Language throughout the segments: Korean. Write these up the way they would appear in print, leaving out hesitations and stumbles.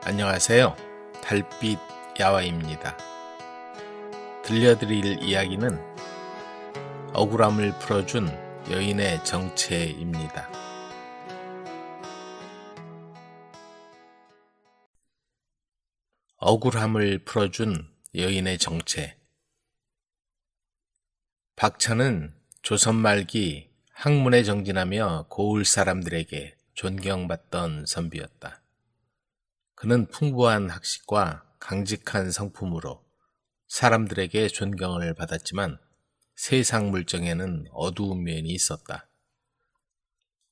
안녕하세요. 달빛 야화입니다. 들려드릴 이야기는 억울함을 풀어준 여인의 정체입니다. 억울함을 풀어준 여인의 정체. 박찬은 조선 말기 학문에 정진하며 고을 사람들에게 존경받던 선비였다. 그는 풍부한 학식과 강직한 성품으로 사람들에게 존경을 받았지만 세상 물정에는 어두운 면이 있었다.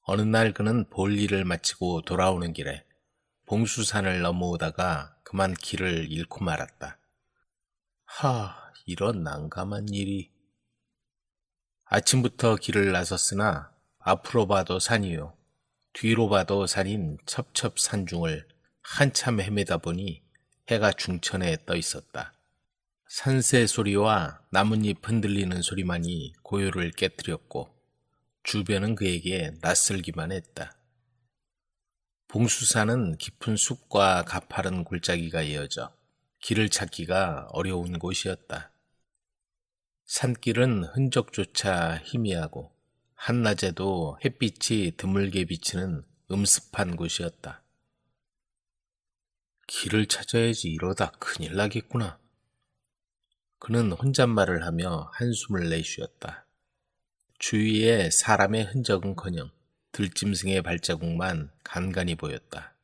어느 날 그는 볼일을 마치고 돌아오는 길에 봉수산을 넘어오다가 그만 길을 잃고 말았다. 이런 난감한 일이. 아침부터 길을 나섰으나 앞으로 봐도 산이요 뒤로 봐도 산인 첩첩산중을 한참 헤매다 보니 해가 중천에 떠 있었다. 산새 소리와 나뭇잎 흔들리는 소리만이 고요를 깨뜨렸고 주변은 그에게 낯설기만 했다. 봉수산은 깊은 숲과 가파른 골짜기가 이어져 길을 찾기가 어려운 곳이었다. 산길은 흔적조차 희미하고 한낮에도 햇빛이 드물게 비치는 음습한 곳이었다. 길을 찾아야지, 이러다 큰일 나겠구나. 그는 혼잣말을 하며 한숨을 내쉬었다. 주위에 사람의 흔적은커녕 들짐승의 발자국만 간간히 보였다.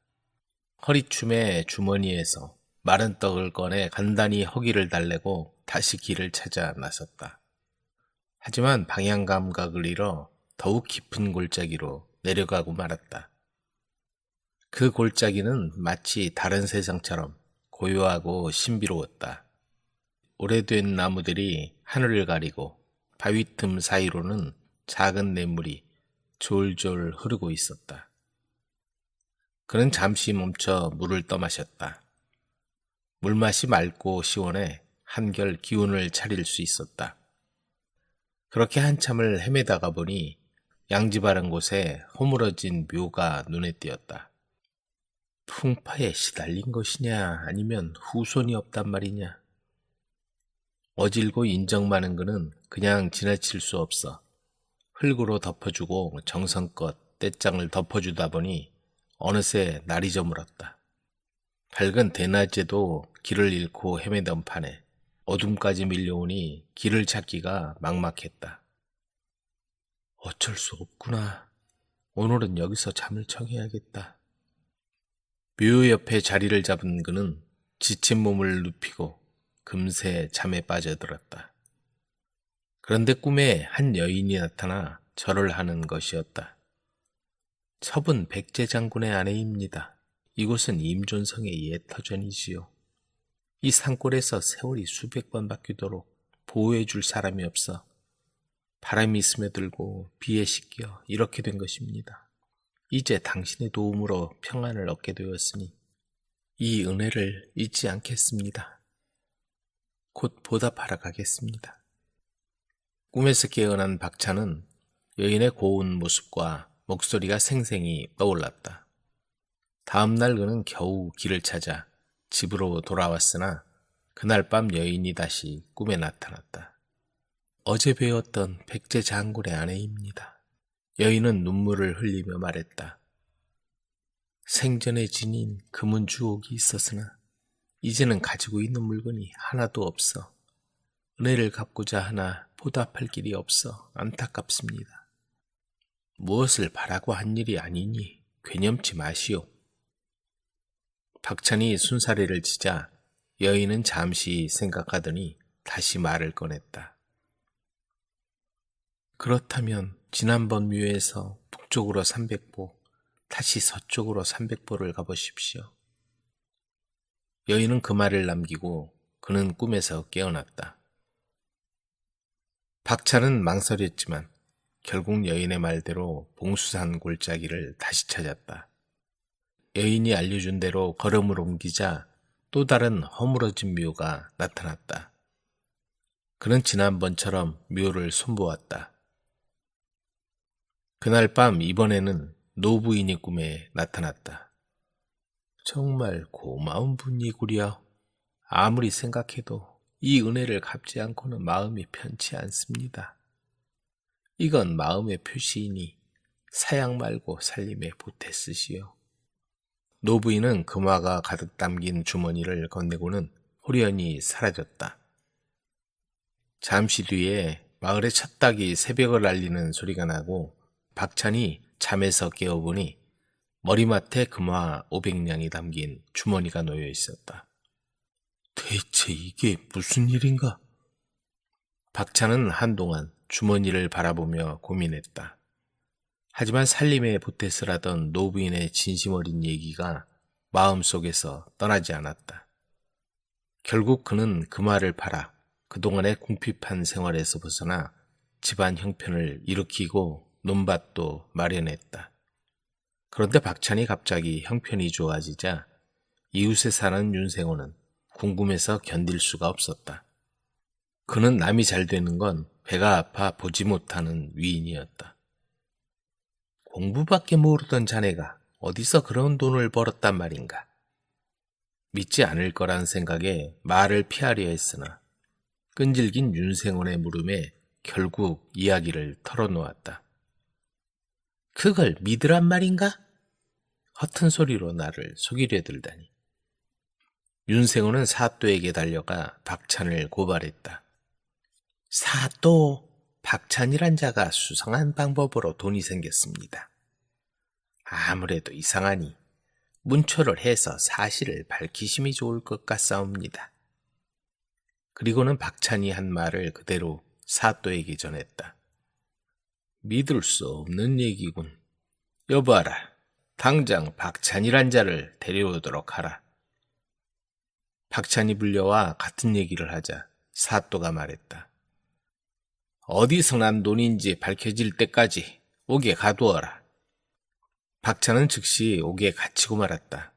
허리춤의 주머니에서 마른 떡을 꺼내 간단히 허기를 달래고 다시 길을 찾아 나섰다. 하지만 방향 감각을 잃어 더욱 깊은 골짜기로 내려가고 말았다. 그 골짜기는 마치 다른 세상처럼 고요하고 신비로웠다. 오래된 나무들이 하늘을 가리고 바위 틈 사이로는 작은 냇물이 졸졸 흐르고 있었다. 그는 잠시 멈춰 물을 떠마셨다. 물맛이 맑고 시원해 한결 기운을 차릴 수 있었다. 그렇게 한참을 헤매다가 보니 양지 바른 곳에 허물어진 묘가 눈에 띄었다. 풍파에 시달린 것이냐 아니면 후손이 없단 말이냐. 어질고 인정 많은 그는 그냥 지나칠 수 없어 흙으로 덮어주고 정성껏 떼장을 덮어주다 보니 어느새 날이 저물었다. 밝은 대낮에도 길을 잃고 헤매던 판에 어둠까지 밀려오니 길을 찾기가 막막했다. 어쩔 수 없구나. 오늘은 여기서 잠을 청해야겠다. 묘 옆에 자리를 잡은 그는 지친 몸을 눕히고 금세 잠에 빠져들었다. 그런데 꿈에 한 여인이 나타나 절을 하는 것이었다. 첩은 백제 장군의 아내입니다. 이곳은 임존성의 옛 터전이지요. 이 산골에서 세월이 수백 번 바뀌도록 보호해 줄 사람이 없어 바람이 스며들고 비에 씻겨 이렇게 된 것입니다. 이제 당신의 도움으로 평안을 얻게 되었으니 이 은혜를 잊지 않겠습니다. 곧 보답하러 가겠습니다. 꿈에서 깨어난 박찬은 여인의 고운 모습과 목소리가 생생히 떠올랐다. 다음 날 그는 겨우 길을 찾아 집으로 돌아왔으나 그날 밤 여인이 다시 꿈에 나타났다. 어제 배웠던 백제 장군의 아내입니다. 여인은 눈물을 흘리며 말했다. 생전에 지닌 금은 주옥이 있었으나 이제는 가지고 있는 물건이 하나도 없어 은혜를 갚고자 하나 보답할 길이 없어 안타깝습니다. 무엇을 바라고 한 일이 아니니 괴념치 마시오. 박찬이 순사리를 치자 여인은 잠시 생각하더니 다시 말을 꺼냈다. 그렇다면 지난번 묘에서 북쪽으로 300보, 다시 서쪽으로 300보를 가보십시오. 여인은 그 말을 남기고 그는 꿈에서 깨어났다. 박찬은 망설였지만 결국 여인의 말대로 봉수산 골짜기를 다시 찾았다. 여인이 알려준 대로 걸음을 옮기자 또 다른 허물어진 묘가 나타났다. 그는 지난번처럼 묘를 손보았다. 그날 밤 이번에는 노부인이 꿈에 나타났다. 정말 고마운 분이구려. 아무리 생각해도 이 은혜를 갚지 않고는 마음이 편치 않습니다. 이건 마음의 표시이니 사양 말고 살림에 보태 쓰시오. 노부인은 금화가 가득 담긴 주머니를 건네고는 호련히 사라졌다. 잠시 뒤에 마을의 첫 닭이 새벽을 알리는 소리가 나고 박찬이 잠에서 깨어보니 머리맡에 금화 500냥이 담긴 주머니가 놓여 있었다. 대체 이게 무슨 일인가? 박찬은 한동안 주머니를 바라보며 고민했다. 하지만 살림에 보태 쓰라던 노부인의 진심 어린 얘기가 마음속에서 떠나지 않았다. 결국 그는 금화를 팔아 그동안의 궁핍한 생활에서 벗어나 집안 형편을 일으키고 논밭도 마련했다. 그런데 박찬이 갑자기 형편이 좋아지자 이웃에 사는 윤생호는 궁금해서 견딜 수가 없었다. 그는 남이 잘 되는 건 배가 아파 보지 못하는 위인이었다. 공부밖에 모르던 자네가 어디서 그런 돈을 벌었단 말인가? 믿지 않을 거란 생각에 말을 피하려 했으나 끈질긴 윤생원의 물음에 결국 이야기를 털어놓았다. 그걸 믿으란 말인가? 허튼 소리로 나를 속이려 들다니. 윤생호는 사또에게 달려가 박찬을 고발했다. 사또, 박찬이란 자가 수상한 방법으로 돈이 생겼습니다. 아무래도 이상하니 문초를 해서 사실을 밝히심이 좋을 것 같사옵니다. 그리고는 박찬이 한 말을 그대로 사또에게 전했다. 믿을 수 없는 얘기군. 여봐라, 당장 박찬이란 자를 데려오도록 하라. 박찬이 불려와 같은 얘기를 하자 사또가 말했다. 어디서 난 돈인지 밝혀질 때까지 옥에 가두어라. 박찬은 즉시 옥에 갇히고 말았다.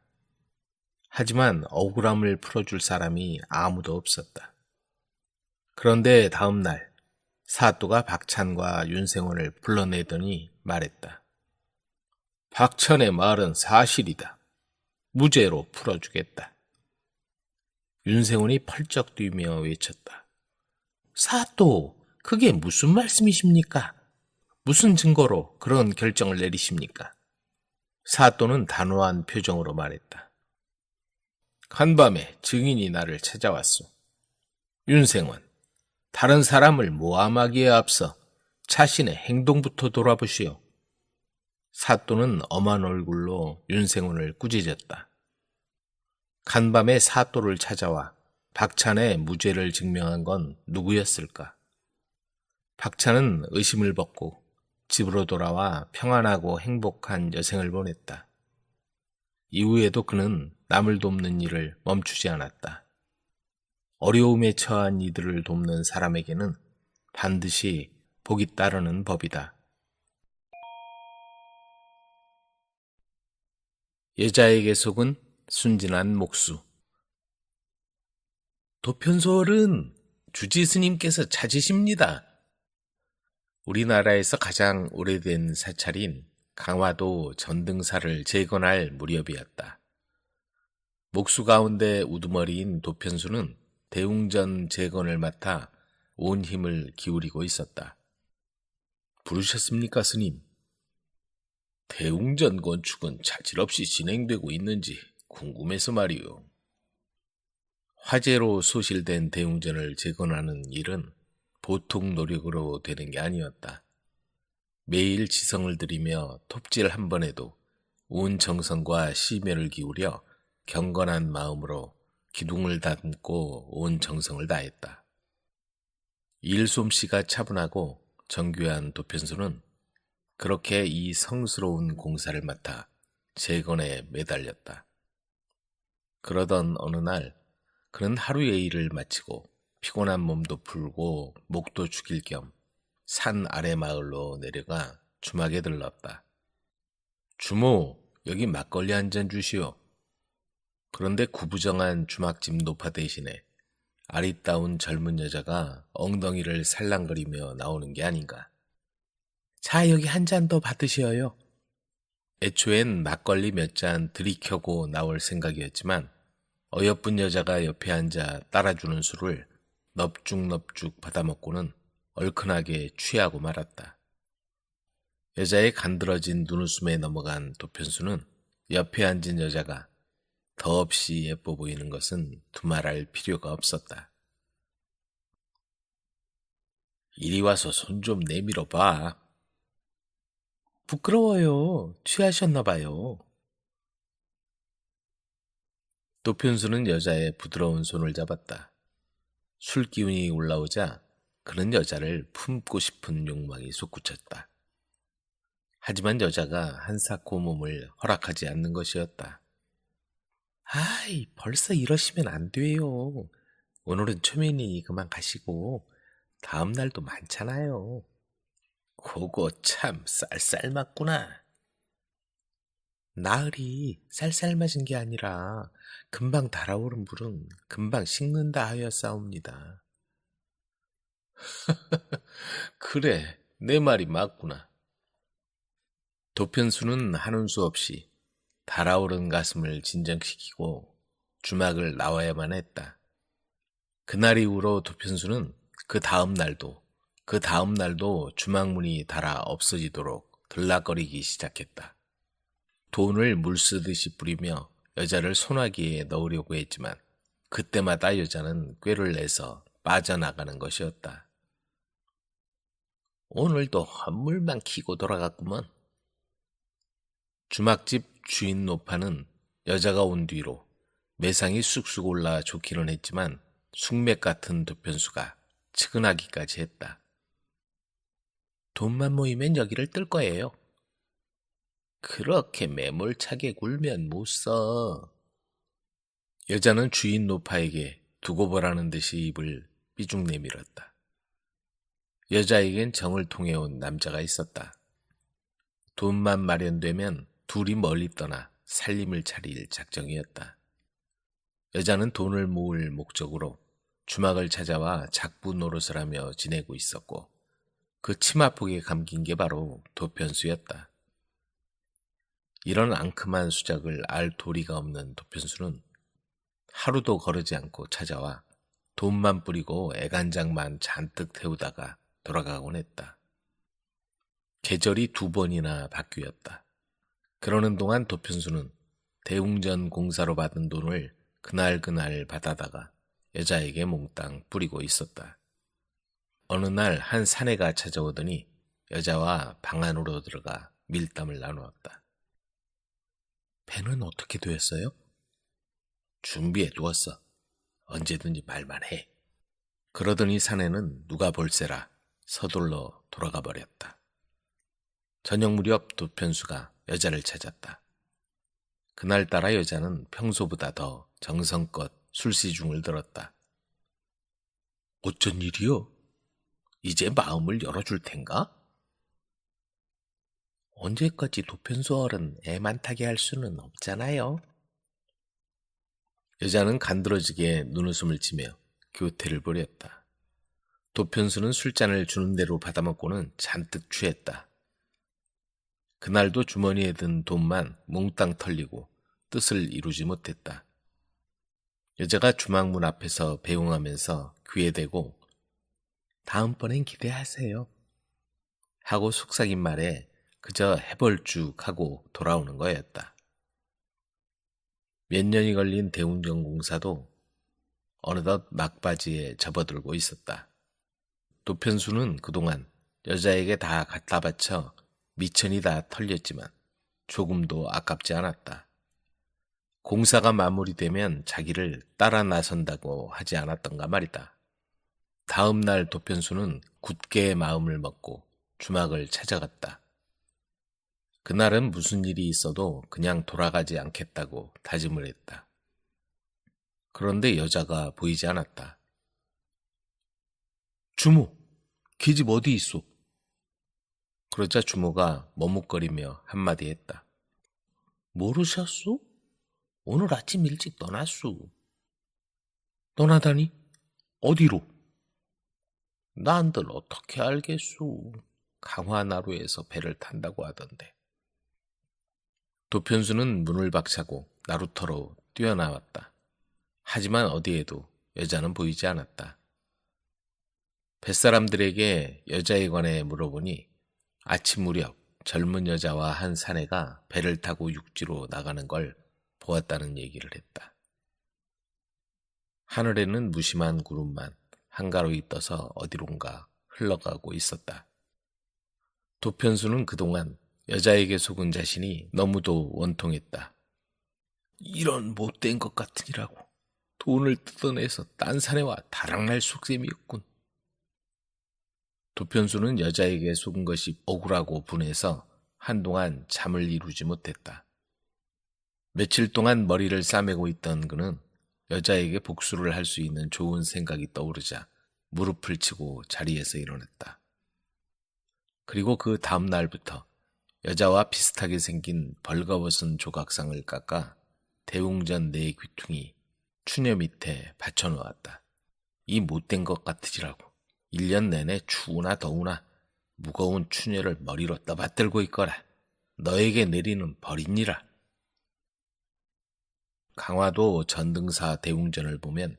하지만 억울함을 풀어줄 사람이 아무도 없었다. 그런데 다음 날 사또가 박찬과 윤생원을 불러내더니 말했다. 박찬의 말은 사실이다. 무죄로 풀어주겠다. 윤생원이 펄쩍 뛰며 외쳤다. 사또, 그게 무슨 말씀이십니까? 무슨 증거로 그런 결정을 내리십니까? 사또는 단호한 표정으로 말했다. 간밤에 증인이 나를 찾아왔소. 윤생원, 다른 사람을 모함하기에 앞서 자신의 행동부터 돌아보시오. 사또는 엄한 얼굴로 윤생원을 꾸짖었다. 간밤에 사또를 찾아와 박찬의 무죄를 증명한 건 누구였을까? 박찬은 의심을 벗고 집으로 돌아와 평안하고 행복한 여생을 보냈다. 이후에도 그는 남을 돕는 일을 멈추지 않았다. 어려움에 처한 이들을 돕는 사람에게는 반드시 복이 따르는 법이다. 여자에게 속은 순진한 목수. 도편소월은 주지 스님께서 찾으십니다. 우리나라에서 가장 오래된 사찰인 강화도 전등사를 재건할 무렵이었다. 목수 가운데 우두머리인 도편수는 대웅전 재건을 맡아 온 힘을 기울이고 있었다. 부르셨습니까, 스님? 대웅전 건축은 차질 없이 진행되고 있는지 궁금해서 말이오. 화재로 소실된 대웅전을 재건하는 일은 보통 노력으로 되는 게 아니었다. 매일 지성을 들이며 톱질 한 번에도 온 정성과 심혈을 기울여 경건한 마음으로 기둥을 담고 온 정성을 다했다. 일솜씨가 차분하고 정교한 도편수는 그렇게 이 성스러운 공사를 맡아 재건에 매달렸다. 그러던 어느 날 그는 하루의 일을 마치고 피곤한 몸도 풀고 목도 죽일 겸 산 아래 마을로 내려가 주막에 들렀다. 주모, 여기 막걸리 한 잔 주시오. 그런데 구부정한 주막집 노파 대신에 아리따운 젊은 여자가 엉덩이를 살랑거리며 나오는 게 아닌가. 자, 여기 한 잔 더 받으시어요. 애초엔 막걸리 몇 잔 들이켜고 나올 생각이었지만 어여쁜 여자가 옆에 앉아 따라주는 술을 넙죽넙죽 받아먹고는 얼큰하게 취하고 말았다. 여자의 간드러진 눈웃음에 넘어간 도편수는 옆에 앉은 여자가 더없이 예뻐 보이는 것은 두말할 필요가 없었다. 이리 와서 손 좀 내밀어 봐. 부끄러워요. 취하셨나 봐요. 도편수는 여자의 부드러운 손을 잡았다. 술 기운이 올라오자 그는 여자를 품고 싶은 욕망이 솟구쳤다. 하지만 여자가 한사코 몸을 허락하지 않는 것이었다. 아이, 벌써 이러시면 안 돼요. 오늘은 초면이니 그만 가시고 다음 날도 많잖아요. 그거 참 쌀쌀 맞구나. 나으리 쌀쌀 맞은 게 아니라 금방 달아오른 물은 금방 식는다 하였사옵니다. 그래, 내 말이 맞구나. 도편수는 하는 수 없이 달아오른 가슴을 진정시키고 주막을 나와야만 했다. 그날 이후로 도편수는 그 다음 날도 주막문이 달아 없어지도록 들락거리기 시작했다. 돈을 물쓰듯이 뿌리며 여자를 소나기에 넣으려고 했지만 그때마다 여자는 꾀를 내서 빠져나가는 것이었다. 오늘도 헛물만 키고 돌아갔구먼. 주막집 주인 노파는 여자가 온 뒤로 매상이 쑥쑥 올라 좋기는 했지만 숙맥 같은 도편수가 측은하기까지 했다. 돈만 모이면 여기를 뜰 거예요. 그렇게 매몰차게 굴면 못 써. 여자는 주인 노파에게 두고 보라는 듯이 입을 삐죽 내밀었다. 여자에겐 정을 통해온 남자가 있었다. 돈만 마련되면 둘이 멀리 떠나 살림을 차릴 작정이었다. 여자는 돈을 모을 목적으로 주막을 찾아와 작부 노릇을 하며 지내고 있었고 그 치마폭에 감긴 게 바로 도편수였다. 이런 앙큼한 수작을 알 도리가 없는 도편수는 하루도 거르지 않고 찾아와 돈만 뿌리고 애간장만 잔뜩 태우다가 돌아가곤 했다. 계절이 2번이나 바뀌었다. 그러는 동안 도편수는 대웅전 공사로 받은 돈을 그날 받아다가 여자에게 몽땅 뿌리고 있었다. 어느 날 한 사내가 찾아오더니 여자와 방 안으로 들어가 밀담을 나누었다. 배는 어떻게 되었어요? 준비해 두었어. 언제든지 말만 해. 그러더니 사내는 누가 볼세라 서둘러 돌아가 버렸다. 저녁 무렵 도편수가 여자를 찾았다. 그날따라 여자는 평소보다 더 정성껏 술시중을 들었다. 어쩐 일이요? 이제 마음을 열어줄 텐가? 언제까지 도편수 어른 애만 타게 할 수는 없잖아요. 여자는 간드러지게 눈웃음을 치며 교태를 부렸다. 도편수는 술잔을 주는 대로 받아먹고는 잔뜩 취했다. 그날도 주머니에 든 돈만 몽땅 털리고 뜻을 이루지 못했다. 여자가 주막문 앞에서 배웅하면서 귀에 대고 다음번엔 기대하세요 하고 속삭인 말에 그저 해벌쭉 하고 돌아오는 거였다. 몇 년이 걸린 대웅전 공사도 어느덧 막바지에 접어들고 있었다. 도편수는 그동안 여자에게 다 갖다 바쳐 미천이 다 털렸지만 조금도 아깝지 않았다. 공사가 마무리되면 자기를 따라 나선다고 하지 않았던가 말이다. 다음 날 도편수는 굳게 마음을 먹고 주막을 찾아갔다. 그날은 무슨 일이 있어도 그냥 돌아가지 않겠다고 다짐을 했다. 그런데 여자가 보이지 않았다. 주모, 계집 어디 있소? 그러자 주모가 머뭇거리며 한마디 했다. 모르셨소? 오늘 아침 일찍 떠났소. 떠나다니? 어디로? 난들 어떻게 알겠소? 강화나루에서 배를 탄다고 하던데. 도편수는 문을 박차고 나루터로 뛰어나왔다. 하지만 어디에도 여자는 보이지 않았다. 뱃사람들에게 여자에 관해 물어보니 아침 무렵 젊은 여자와 한 사내가 배를 타고 육지로 나가는 걸 보았다는 얘기를 했다. 하늘에는 무심한 구름만 한가로이 떠서 어디론가 흘러가고 있었다. 도편수는 그동안 여자에게 속은 자신이 너무도 원통했다. 이런 못된 것 같으니라고 돈을 뜯어내서 딴 사내와 다락날 속셈이었군. 도편수는 여자에게 속은 것이 억울하고 분해서 한동안 잠을 이루지 못했다. 며칠 동안 머리를 싸매고 있던 그는 여자에게 복수를 할 수 있는 좋은 생각이 떠오르자 무릎을 치고 자리에서 일어났다. 그리고 그 다음 날부터 여자와 비슷하게 생긴 벌거벗은 조각상을 깎아 대웅전 네 귀퉁이 추녀 밑에 받쳐놓았다. 이 못된 것 같으지라고 1년 내내 추우나 더우나 무거운 추녀를 머리로 떠받들고 있거라. 너에게 내리는 벌이니라. 강화도 전등사 대웅전을 보면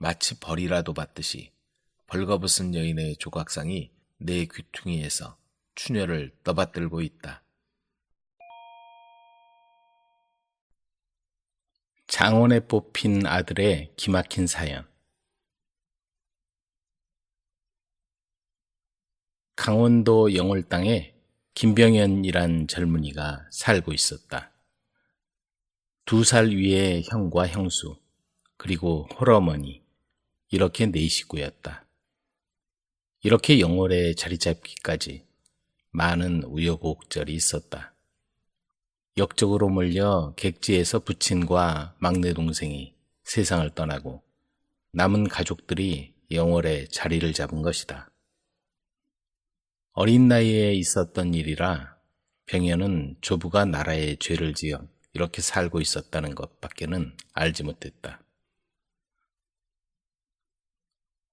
마치 벌이라도 받듯이 벌거벗은 여인의 조각상이 네 귀퉁이에서 추녀를 떠받들고 있다. 장원에 뽑힌 아들의 기막힌 사연. 강원도 영월 땅에 김병연이란 젊은이가 살고 있었다. 2살 위의 형과 형수, 그리고 홀어머니, 이렇게 4식구였다. 이렇게 영월에 자리 잡기까지 많은 우여곡절이 있었다. 역적으로 몰려 객지에서 부친과 막내 동생이 세상을 떠나고 남은 가족들이 영월에 자리를 잡은 것이다. 어린 나이에 있었던 일이라 병연은 조부가 나라에 죄를 지어 이렇게 살고 있었다는 것밖에는 알지 못했다.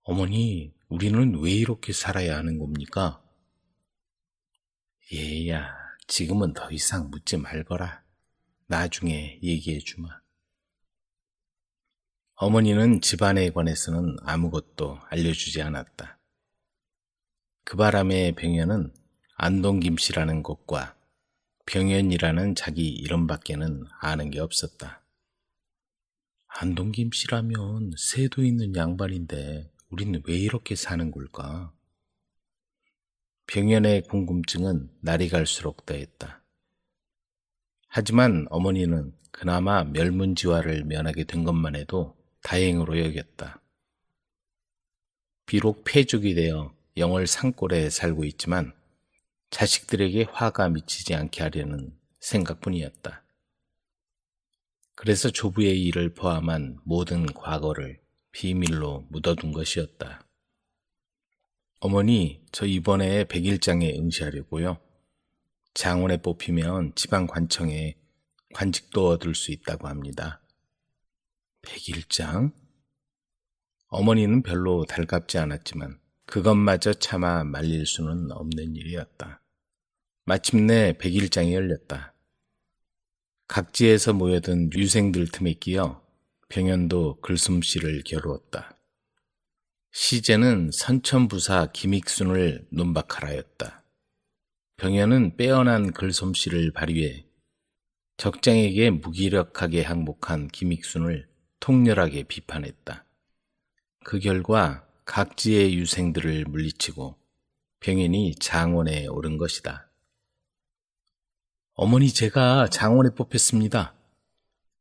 어머니, 우리는 왜 이렇게 살아야 하는 겁니까? 얘야, 지금은 더 이상 묻지 말거라. 나중에 얘기해 주마. 어머니는 집안에 관해서는 아무것도 알려주지 않았다. 그 바람에 병연은 안동김씨라는 곳과 병연이라는 자기 이름밖에는 아는 게 없었다. 안동김씨라면 새도 있는 양반인데 우리는 왜 이렇게 사는 걸까? 병연의 궁금증은 날이 갈수록 더했다. 하지만 어머니는 그나마 멸문지화를 면하게 된 것만 해도 다행으로 여겼다. 비록 폐족이 되어 영월 산골에 살고 있지만 자식들에게 화가 미치지 않게 하려는 생각뿐이었다. 그래서 조부의 일을 포함한 모든 과거를 비밀로 묻어둔 것이었다. 어머니, 저 이번에 백일장에 응시하려고요. 장원에 뽑히면 지방관청에 관직도 얻을 수 있다고 합니다. 백일장? 어머니는 별로 달갑지 않았지만 그것마저 참아 말릴 수는 없는 일이었다. 마침내 백일장이 열렸다. 각지에서 모여든 유생들 틈에 끼어 병연도 글솜씨를 겨루었다. 시제는 선천부사 김익순을 논박하라였다. 병연은 빼어난 글솜씨를 발휘해 적장에게 무기력하게 항복한 김익순을 통렬하게 비판했다. 그 결과 각지의 유생들을 물리치고 병연이 장원에 오른 것이다. 어머니, 제가 장원에 뽑혔습니다.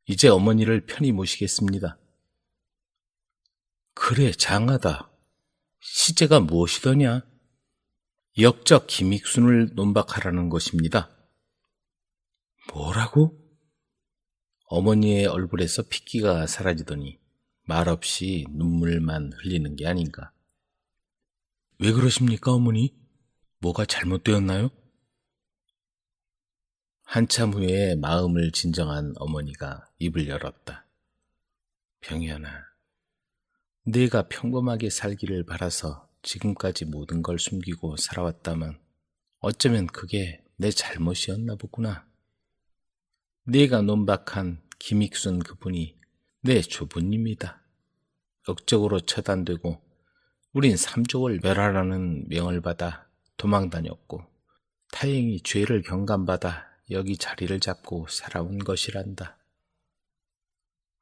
이제 어머니를 편히 모시겠습니다. 그래, 장하다. 시제가 무엇이더냐? 역적 김익순을 논박하라는 것입니다. 뭐라고? 어머니의 얼굴에서 핏기가 사라지더니 말없이 눈물만 흘리는 게 아닌가. 왜 그러십니까, 어머니? 뭐가 잘못되었나요? 한참 후에 마음을 진정한 어머니가 입을 열었다. 병연아, 네가 평범하게 살기를 바라서 지금까지 모든 걸 숨기고 살아왔다면 어쩌면 그게 내 잘못이었나 보구나. 내가 논박한 김익순 그분이 내 조부님이다. 억적으로 처단되고 우린 삼족을 멸하라는 명을 받아 도망 다녔고 다행히 죄를 경감받아 여기 자리를 잡고 살아온 것이란다.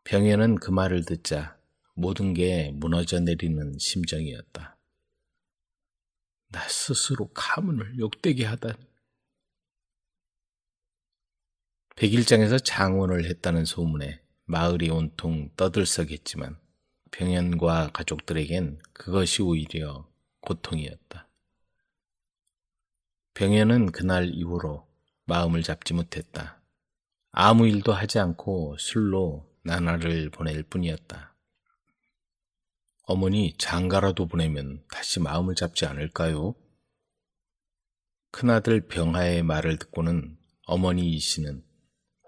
병현은 그 말을 듣자 모든 게 무너져 내리는 심정이었다. 나 스스로 가문을 욕되게 하다니. 백일장에서 장원을 했다는 소문에 마을이 온통 떠들썩했지만 병현과 가족들에겐 그것이 오히려 고통이었다. 병현은 그날 이후로 마음을 잡지 못했다. 아무 일도 하지 않고 술로 나날을 보낼 뿐이었다. 어머니 장가라도 보내면 다시 마음을 잡지 않을까요? 큰아들 병하의 말을 듣고는 어머니 이씨는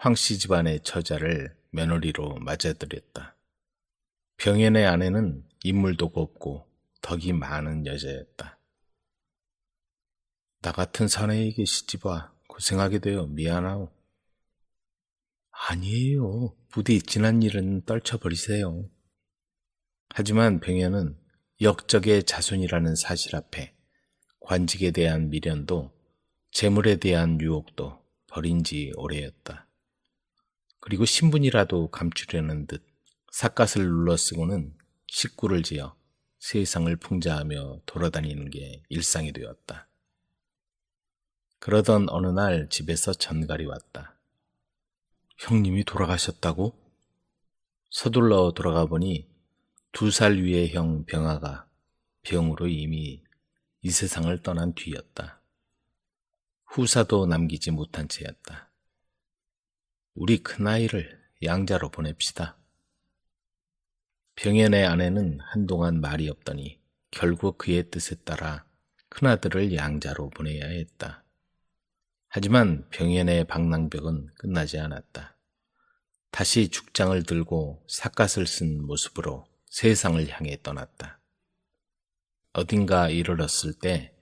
황씨 집안의 처자를 며느리로 맞아들였다. 병현의 아내는 인물도 곱고 덕이 많은 여자였다. 나 같은 사내에게 시집와 고생하게 되어 미안하오. 아니에요. 부디 지난 일은 떨쳐버리세요. 하지만 병현은 역적의 자손이라는 사실 앞에 관직에 대한 미련도 재물에 대한 유혹도 버린 지 오래였다. 그리고 신분이라도 감추려는 듯 삿갓을 눌러쓰고는 식구를 지어 세상을 풍자하며 돌아다니는 게 일상이 되었다. 그러던 어느 날 집에서 전갈이 왔다. 형님이 돌아가셨다고? 서둘러 돌아가 보니 2살 위의 형 병아가 병으로 이미 이 세상을 떠난 뒤였다. 후사도 남기지 못한 채였다. 우리 큰아이를 양자로 보냅시다. 병현의 아내는 한동안 말이 없더니 결국 그의 뜻에 따라 큰아들을 양자로 보내야 했다. 하지만 병현의 방랑벽은 끝나지 않았다. 다시 죽장을 들고 삿갓을 쓴 모습으로 세상을 향해 떠났다. 어딘가 이르렀을 때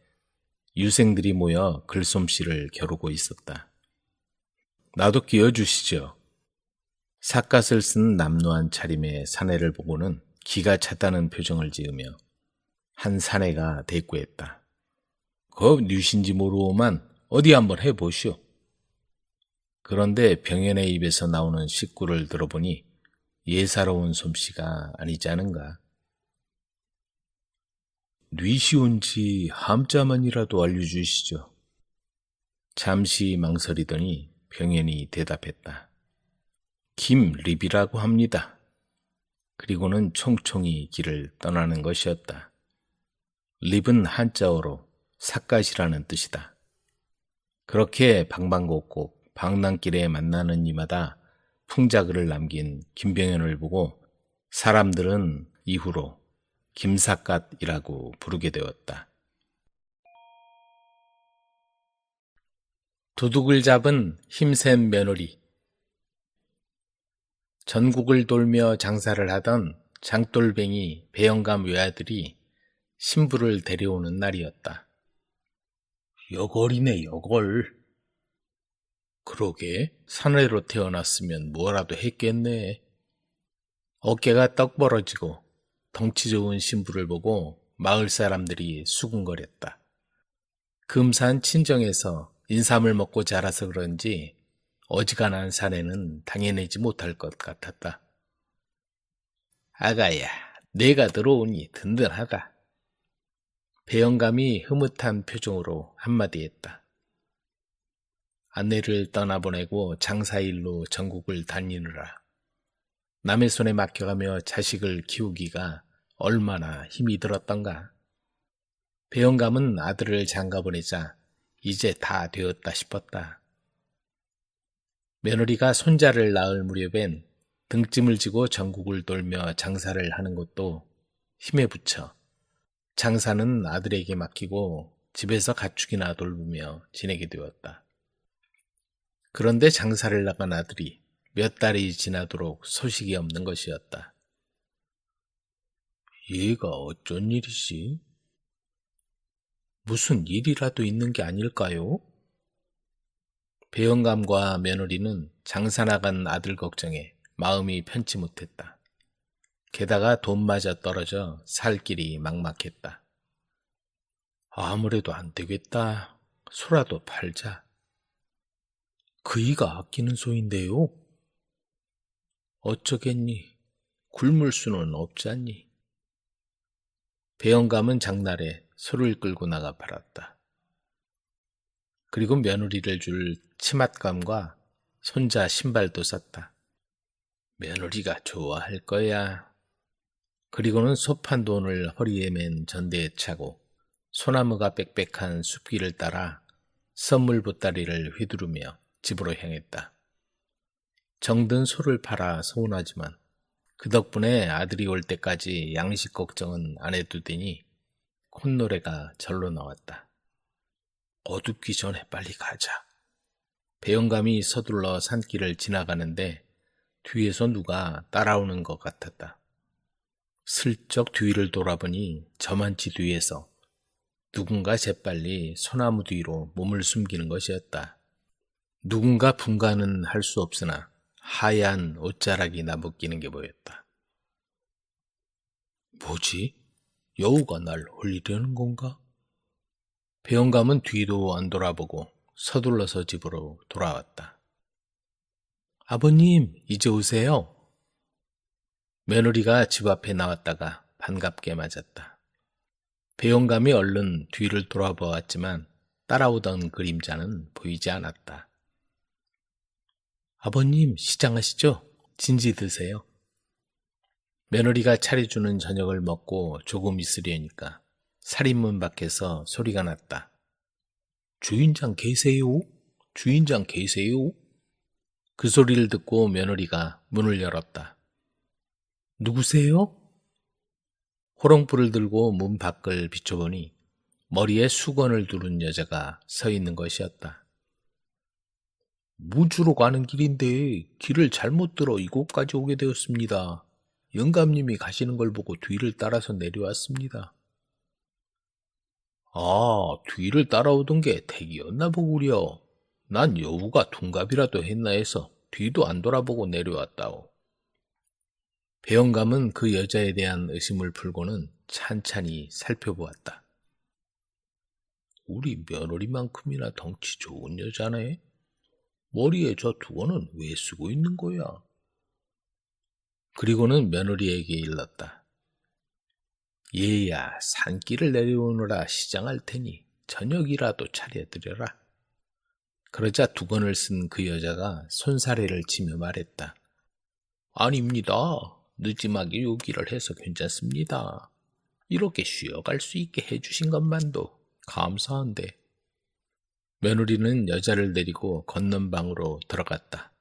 유생들이 모여 글솜씨를 겨루고 있었다. 나도 끼워주시죠. 삿갓을 쓴 남루한 차림의 사내를 보고는 기가 찼다는 표정을 지으며 한 사내가 대꾸했다. 거 뉴신지 모르오만 어디 한번 해보시오. 그런데 병현의 입에서 나오는 식구를 들어보니 예사로운 솜씨가 아니지 않은가. 뉘시온지 함자만이라도 알려주시죠. 잠시 망설이더니 병현이 대답했다. 김립이라고 합니다. 그리고는 총총히 길을 떠나는 것이었다. 립은 한자어로 삿갓이라는 뜻이다. 그렇게 방방곡곡 방랑길에 만나는 이마다 풍자글을 남긴 김병현을 보고 사람들은 이후로 김삿갓이라고 부르게 되었다. 도둑을 잡은 힘센 며느리. 전국을 돌며 장사를 하던 장돌뱅이 배영감 외아들이 신부를 데려오는 날이었다. 여걸이네, 여걸. 그러게, 사내로 태어났으면 뭐라도 했겠네. 어깨가 떡 벌어지고 덩치 좋은 신부를 보고 마을 사람들이 수군거렸다. 금산 친정에서 인삼을 먹고 자라서 그런지 어지간한 사내는 당해내지 못할 것 같았다. 아가야, 내가 들어오니 든든하다. 배영감이 흐뭇한 표정으로 한마디 했다. 아내를 떠나보내고 장사일로 전국을 다니느라 남의 손에 맡겨가며 자식을 키우기가 얼마나 힘이 들었던가. 배영감은 아들을 장가보내자 이제 다 되었다 싶었다. 며느리가 손자를 낳을 무렵엔 등짐을 지고 전국을 돌며 장사를 하는 것도 힘에 부쳐 장사는 아들에게 맡기고 집에서 가축이나 돌보며 지내게 되었다. 그런데 장사를 나간 아들이 몇 달이 지나도록 소식이 없는 것이었다. 얘가 어쩐 일이지? 무슨 일이라도 있는 게 아닐까요? 배영감과 며느리는 장사 나간 아들 걱정에 마음이 편치 못했다. 게다가 돈마저 떨어져 살 길이 막막했다. 아무래도 안 되겠다. 소라도 팔자. 그이가 아끼는 소인데요. 어쩌겠니? 굶을 수는 없잖니. 배영감은 장날에 소를 끌고 나가 팔았다. 그리고 며느리를 줄 치맛감과 손자 신발도 샀다. 며느리가 좋아할 거야. 그리고는 솥판 돈을 허리에 맨 전대에 차고 소나무가 빽빽한 숲길을 따라 선물 보따리를 휘두르며 집으로 향했다. 정든 소를 팔아 서운하지만 그 덕분에 아들이 올 때까지 양식 걱정은 안 해도 되니 콧노래가 절로 나왔다. 어둡기 전에 빨리 가자. 배영감이 서둘러 산길을 지나가는데 뒤에서 누가 따라오는 것 같았다. 슬쩍 뒤를 돌아보니 저만치 뒤에서 누군가 재빨리 소나무 뒤로 몸을 숨기는 것이었다. 누군가 분간은 할 수 없으나 하얀 옷자락이 나부끼는 게 보였다. 뭐지? 여우가 날 홀리려는 건가? 배영감은 뒤도 안 돌아보고 서둘러서 집으로 돌아왔다. 아버님, 이제 오세요. 며느리가 집 앞에 나왔다가 반갑게 맞았다. 배영감이 얼른 뒤를 돌아보았지만 따라오던 그림자는 보이지 않았다. 아버님, 시장하시죠? 진지 드세요. 며느리가 차려주는 저녁을 먹고 조금 있으려니까 살인문 밖에서 소리가 났다. 주인장 계세요? 주인장 계세요? 그 소리를 듣고 며느리가 문을 열었다. 누구세요? 호롱불을 들고 문 밖을 비춰보니 머리에 수건을 두른 여자가 서 있는 것이었다. 무주로 가는 길인데 길을 잘못 들어 이곳까지 오게 되었습니다. 영감님이 가시는 걸 보고 뒤를 따라서 내려왔습니다. 아, 뒤를 따라오던 게 댁이었나 보구려. 난 여우가 둔갑이라도 했나 해서 뒤도 안 돌아보고 내려왔다오. 배영감은 그 여자에 대한 의심을 풀고는 찬찬히 살펴보았다. 우리 며느리만큼이나 덩치 좋은 여자네. 머리에 저 두건은 왜 쓰고 있는 거야? 그리고는 며느리에게 일렀다. 얘야, 산길을 내려오느라 시장할 테니 저녁이라도 차려드려라. 그러자 두건을 쓴 그 여자가 손사래를 치며 말했다. 아닙니다. 늦지막이 요기를 해서 괜찮습니다. 이렇게 쉬어갈 수 있게 해주신 것만도 감사한데. 며느리는 여자를 데리고 건넌방으로 들어갔다.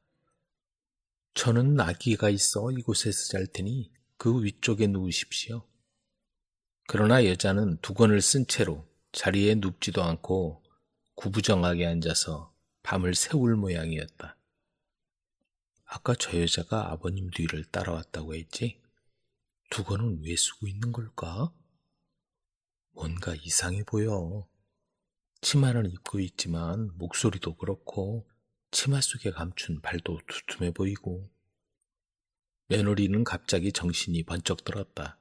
저는 아기가 있어 이곳에서 잘 테니 그 위쪽에 누우십시오. 그러나 여자는 두건을 쓴 채로 자리에 눕지도 않고 구부정하게 앉아서 밤을 새울 모양이었다. 아까 저 여자가 아버님 뒤를 따라왔다고 했지? 두건은 왜 쓰고 있는 걸까? 뭔가 이상해 보여. 치마는 입고 있지만 목소리도 그렇고 치마 속에 감춘 발도 두툼해 보이고. 며느리는 갑자기 정신이 번쩍 들었다.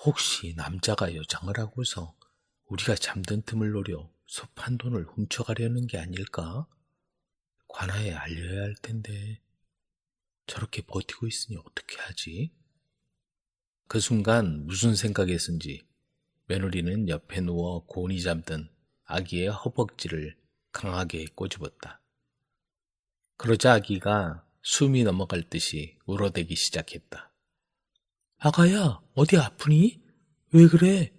혹시 남자가 여장을 하고서 우리가 잠든 틈을 노려 솥한 돈을 훔쳐가려는 게 아닐까? 관아에 알려야 할 텐데 저렇게 버티고 있으니 어떻게 하지? 그 순간 무슨 생각에선지 며느리는 옆에 누워 곤히 잠든 아기의 허벅지를 강하게 꼬집었다. 그러자 아기가 숨이 넘어갈 듯이 울어대기 시작했다. 아가야, 어디 아프니? 왜 그래?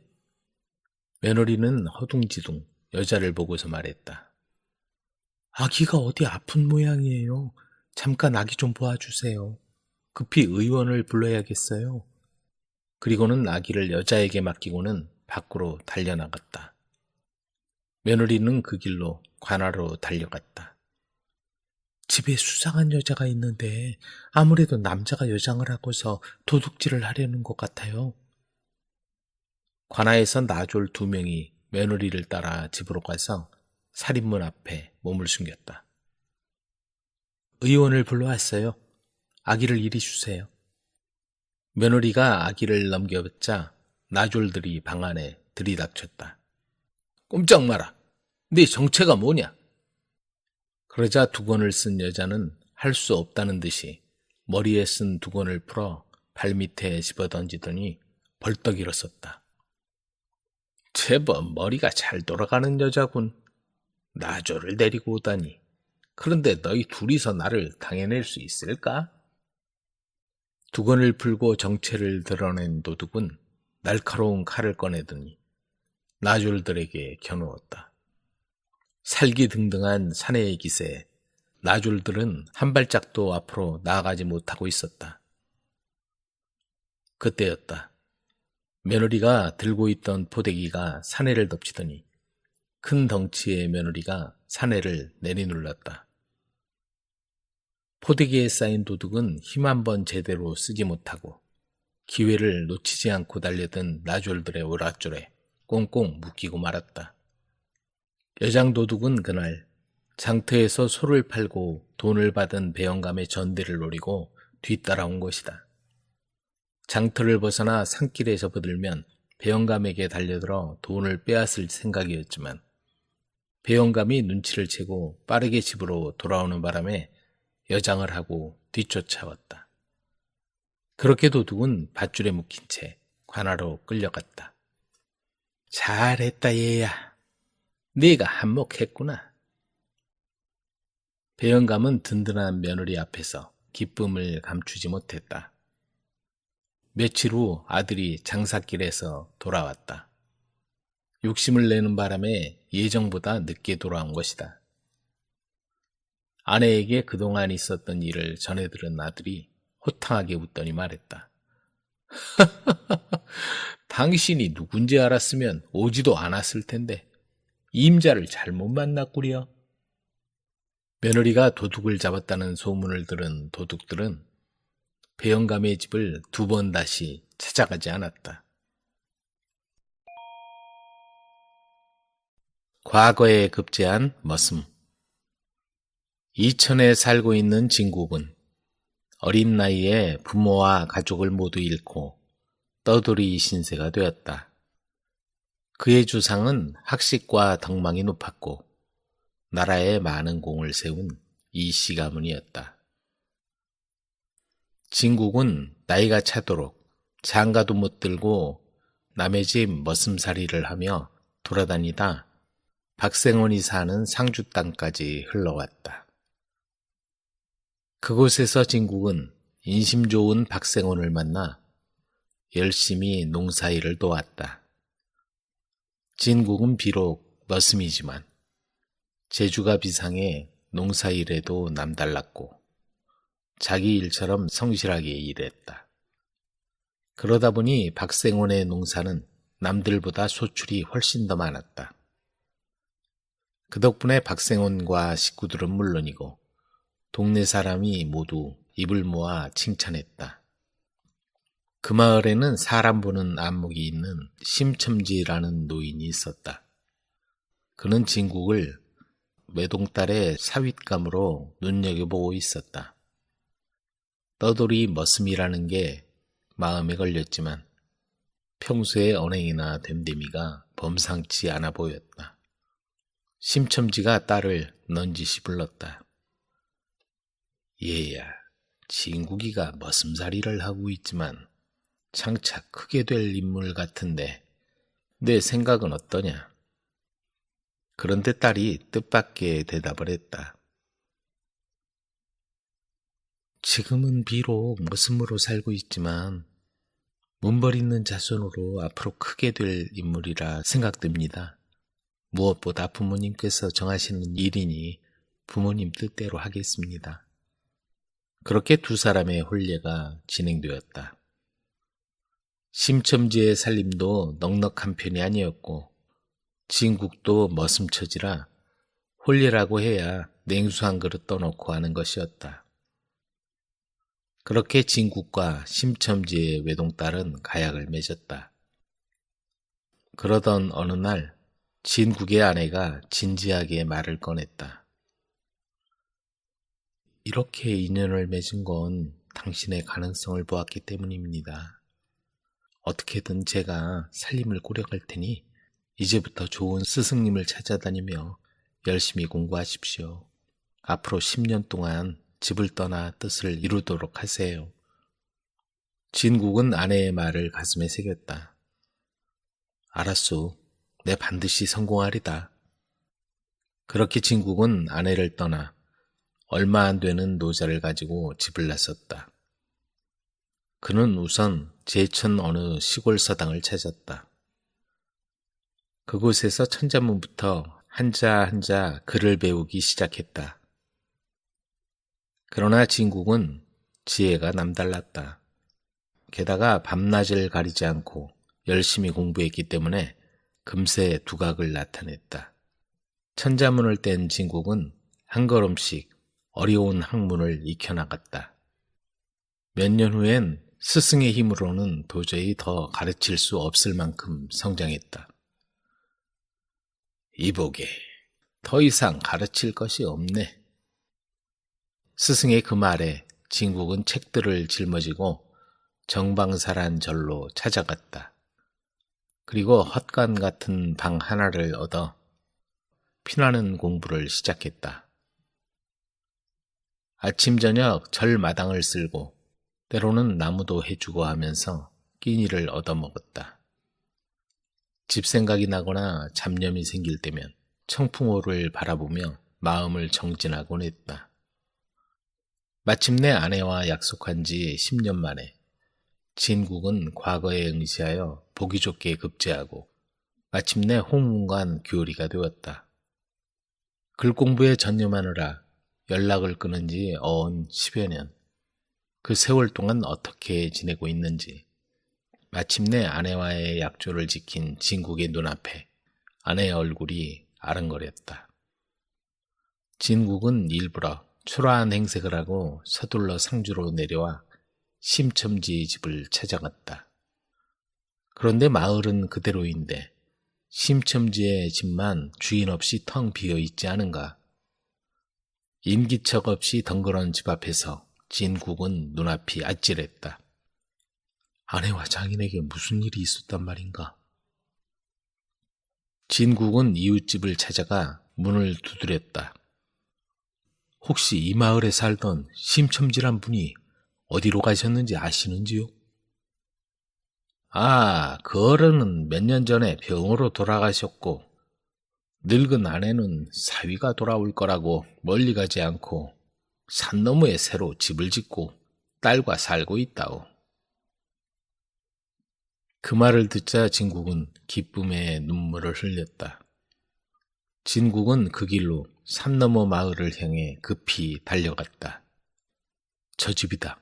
며느리는 허둥지둥 여자를 보고서 말했다. 아기가 어디 아픈 모양이에요. 잠깐 아기 좀 보아주세요. 급히 의원을 불러야겠어요. 그리고는 아기를 여자에게 맡기고는 밖으로 달려나갔다. 며느리는 그 길로 관아로 달려갔다. 집에 수상한 여자가 있는데 아무래도 남자가 여장을 하고서 도둑질을 하려는 것 같아요. 관아에서 나졸 2명이 며느리를 따라 집으로 가서 살인문 앞에 몸을 숨겼다. 의원을 불러왔어요. 아기를 이리 주세요. 며느리가 아기를 넘겨받자 나졸들이 방 안에 들이닥쳤다. 꼼짝 마라. 네 정체가 뭐냐? 그러자 두건을 쓴 여자는 할 수 없다는 듯이 머리에 쓴 두건을 풀어 발밑에 집어던지더니 벌떡 일어섰다. 제법 머리가 잘 돌아가는 여자군. 나조를 데리고 오다니. 그런데 너희 둘이서 나를 당해낼 수 있을까? 두건을 풀고 정체를 드러낸 도둑은 날카로운 칼을 꺼내더니 나졸들에게 겨누었다. 살기등등한 사내의 기세에 나졸들은 한 발짝도 앞으로 나아가지 못하고 있었다. 그때였다. 며느리가 들고 있던 포대기가 사내를 덮치더니 큰 덩치의 며느리가 사내를 내리눌렀다. 포대기에 쌓인 도둑은 힘 한 번 제대로 쓰지 못하고 기회를 놓치지 않고 달려든 나졸들의 오랏줄에 꽁꽁 묶이고 말았다. 여장 도둑은 그날 장터에서 소를 팔고 돈을 받은 배영감의 전대를 노리고 뒤따라온 것이다. 장터를 벗어나 산길에 접어들면 배영감에게 달려들어 돈을 빼앗을 생각이었지만 배영감이 눈치를 채고 빠르게 집으로 돌아오는 바람에 여장을 하고 뒤쫓아왔다. 그렇게 도둑은 밧줄에 묶인 채 관하로 끌려갔다. 잘했다 얘야. 네가 한몫했구나. 배영감은 든든한 며느리 앞에서 기쁨을 감추지 못했다. 며칠 후 아들이 장사길에서 돌아왔다. 욕심을 내는 바람에 예정보다 늦게 돌아온 것이다. 아내에게 그동안 있었던 일을 전해들은 아들이 호탕하게 웃더니 말했다. 당신이 누군지 알았으면 오지도 않았을 텐데 임자를 잘못 만났구려. 며느리가 도둑을 잡았다는 소문을 들은 도둑들은 배영감의 집을 2번 다시 찾아가지 않았다. 과거에 급제한 머슴. 이천에 살고 있는 진국은 어린 나이에 부모와 가족을 모두 잃고 떠돌이 신세가 되었다. 그의 주상은 학식과 덕망이 높았고 나라에 많은 공을 세운 이씨 가문이었다. 진국은 나이가 차도록 장가도 못 들고 남의 집 머슴살이를 하며 돌아다니다 박생원이 사는 상주 땅까지 흘러왔다. 그곳에서 진국은 인심 좋은 박생원을 만나 열심히 농사일을 도왔다. 진국은 비록 머슴이지만 재주가 비상해 농사일에도 남달랐고 자기 일처럼 성실하게 일했다. 그러다 보니 박생원의 농사는 남들보다 소출이 훨씬 더 많았다. 그 덕분에 박생원과 식구들은 물론이고 동네 사람이 모두 입을 모아 칭찬했다. 그 마을에는 사람 보는 안목이 있는 심첨지라는 노인이 있었다. 그는 진국을 외동딸의 사윗감으로 눈여겨보고 있었다. 떠돌이 머슴이라는 게 마음에 걸렸지만 평소에 언행이나 됨됨이가 범상치 않아 보였다. 심첨지가 딸을 넌지시 불렀다. 얘야, 진국이가 머슴살이를 하고 있지만 장차 크게 될 인물 같은데 내 생각은 어떠냐? 그런데 딸이 뜻밖의 대답을 했다. 지금은 비록 머슴으로 살고 있지만 문벌 있는 자손으로 앞으로 크게 될 인물이라 생각됩니다. 무엇보다 부모님께서 정하시는 일이니 부모님 뜻대로 하겠습니다. 그렇게 두 사람의 혼례가 진행되었다. 심첨지의 살림도 넉넉한 편이 아니었고 진국도 머슴처지라 혼례라고 해야 냉수 한 그릇 떠놓고 하는 것이었다. 그렇게 진국과 심첨지의 외동딸은 가약을 맺었다. 그러던 어느 날 진국의 아내가 진지하게 말을 꺼냈다. 이렇게 인연을 맺은 건 당신의 가능성을 보았기 때문입니다. 어떻게든 제가 살림을 꾸려갈 테니 이제부터 좋은 스승님을 찾아다니며 열심히 공부하십시오. 앞으로 10년 동안 집을 떠나 뜻을 이루도록 하세요. 진국은 아내의 말을 가슴에 새겼다. 알았소. 내 반드시 성공하리다. 그렇게 진국은 아내를 떠나 얼마 안 되는 노자를 가지고 집을 나섰다. 그는 우선 제천 어느 시골 서당을 찾았다. 그곳에서 천자문부터 한자 한자 글을 배우기 시작했다. 그러나 진국은 지혜가 남달랐다. 게다가 밤낮을 가리지 않고 열심히 공부했기 때문에 금세 두각을 나타냈다. 천자문을 뗀 진국은 한 걸음씩 어려운 학문을 익혀나갔다. 몇 년 후엔 스승의 힘으로는 도저히 더 가르칠 수 없을 만큼 성장했다. 이보게, 더 이상 가르칠 것이 없네. 스승의 그 말에 진국은 책들을 짊어지고 정방사란 절로 찾아갔다. 그리고 헛간 같은 방 하나를 얻어 피나는 공부를 시작했다. 아침 저녁 절 마당을 쓸고 때로는 나무도 해주고 하면서 끼니를 얻어먹었다. 집 생각이 나거나 잡념이 생길 때면 청풍호를 바라보며 마음을 정진하곤 했다. 마침내 아내와 약속한 지 10년 만에 진국은 과거에 응시하여 보기 좋게 급제하고 마침내 홍문관 교리가 되었다. 글 공부에 전념하느라 연락을 끊은 지 어언 10여 년. 그 세월 동안 어떻게 지내고 있는지 마침내 아내와의 약조를 지킨 진국의 눈앞에 아내의 얼굴이 아른거렸다. 진국은 일부러 초라한 행색을 하고 서둘러 상주로 내려와 심첨지의 집을 찾아갔다. 그런데 마을은 그대로인데 심첨지의 집만 주인 없이 텅 비어 있지 않은가. 인기척 없이 덩그런 집 앞에서 진국은 눈앞이 아찔했다. 아내와 장인에게 무슨 일이 있었단 말인가? 진국은 이웃집을 찾아가 문을 두드렸다. 혹시 이 마을에 살던 심첨지란 분이 어디로 가셨는지 아시는지요? 아, 그 어른은 몇 년 전에 병으로 돌아가셨고 늙은 아내는 사위가 돌아올 거라고 멀리 가지 않고 산 너머에 새로 집을 짓고 딸과 살고 있다오. 그 말을 듣자 진국은 기쁨에 눈물을 흘렸다. 진국은 그 길로 산 너머 마을을 향해 급히 달려갔다. 저 집이다.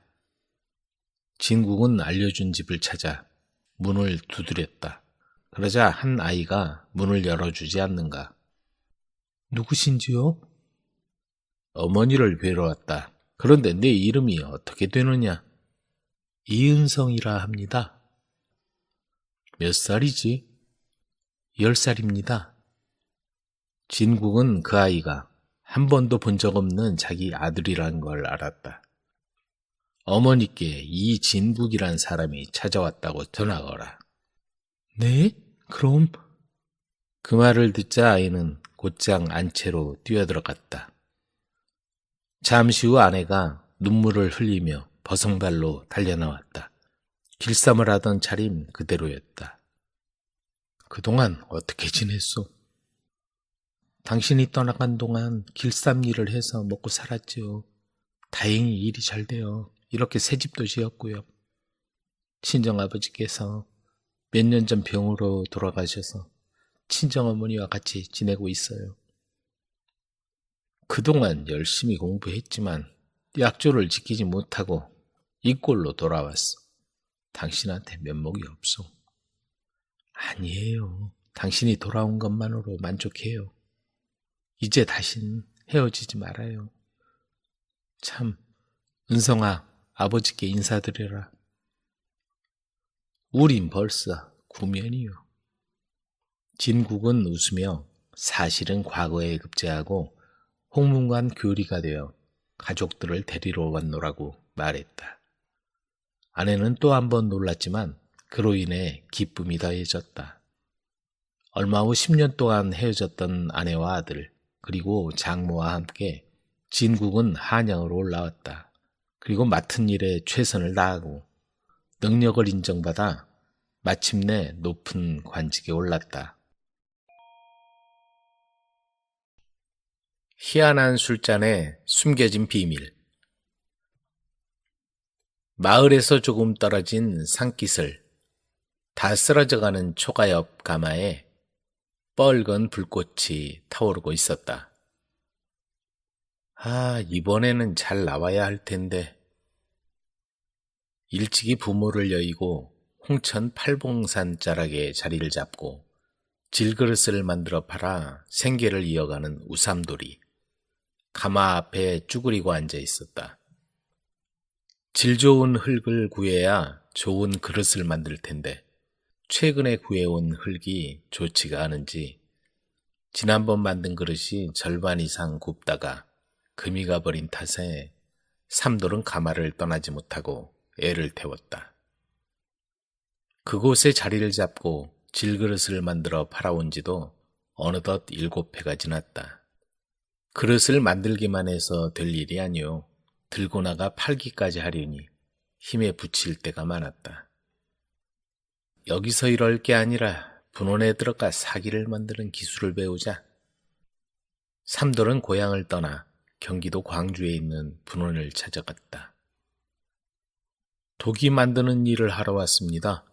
진국은 알려준 집을 찾아 문을 두드렸다. 그러자 한 아이가 문을 열어주지 않는가. 누구신지요? 어머니를 뵈러 왔다. 그런데 내 이름이 어떻게 되느냐? 이은성이라 합니다. 몇 살이지? 10살입니다. 진국은 그 아이가 한 번도 본 적 없는 자기 아들이란 걸 알았다. 어머니께 이진국이란 사람이 찾아왔다고 전하거라. 네? 그럼? 그 말을 듣자 아이는 곧장 안채로 뛰어들어갔다. 잠시 후 아내가 눈물을 흘리며 버선발로 달려나왔다. 길쌈을 하던 차림 그대로였다. 그동안 어떻게 지냈소? 당신이 떠나간 동안 길쌈 일을 해서 먹고 살았지요. 다행히 일이 잘 되어 이렇게 새 집도 지었고요. 친정아버지께서 몇 년 전 병으로 돌아가셔서 친정어머니와 같이 지내고 있어요. 그동안 열심히 공부했지만 약조를 지키지 못하고 이 꼴로 돌아왔어. 당신한테 면목이 없어. 아니에요. 당신이 돌아온 것만으로 만족해요. 이제 다신 헤어지지 말아요. 참, 은성아, 아버지께 인사드려라. 우린 벌써 구면이요. 진국은 웃으며 사실은 과거에 급제하고 홍문관 교리가 되어 가족들을 데리러 왔노라고 말했다. 아내는 또 한 번 놀랐지만 그로 인해 기쁨이 더해졌다. 얼마 후 10년 동안 헤어졌던 아내와 아들 그리고 장모와 함께 진국은 한양으로 올라왔다. 그리고 맡은 일에 최선을 다하고 능력을 인정받아 마침내 높은 관직에 올랐다. 희한한 술잔에 숨겨진 비밀. 마을에서 조금 떨어진 산기슭, 다 쓰러져가는 초가 옆 가마에 뻘건 불꽃이 타오르고 있었다. 이번에는 잘 나와야 할 텐데. 일찍이 부모를 여의고 홍천 팔봉산 자락에 자리를 잡고 질그릇을 만들어 팔아 생계를 이어가는 우삼돌이 가마 앞에 쭈그리고 앉아 있었다. 질 좋은 흙을 구해야 좋은 그릇을 만들 텐데 최근에 구해온 흙이 좋지가 않은지 지난번 만든 그릇이 절반 이상 굽다가 금이 가버린 탓에 삼돌은 가마를 떠나지 못하고 애를 태웠다. 그곳에 자리를 잡고 질그릇을 만들어 팔아온 지도 어느덧 7회가 지났다. 그릇을 만들기만 해서 될 일이 아니오. 들고 나가 팔기까지 하려니 힘에 부칠 때가 많았다. 여기서 이럴 게 아니라 분원에 들어가 사기를 만드는 기술을 배우자. 삼돌은 고향을 떠나 경기도 광주에 있는 분원을 찾아갔다. 독이 만드는 일을 하러 왔습니다.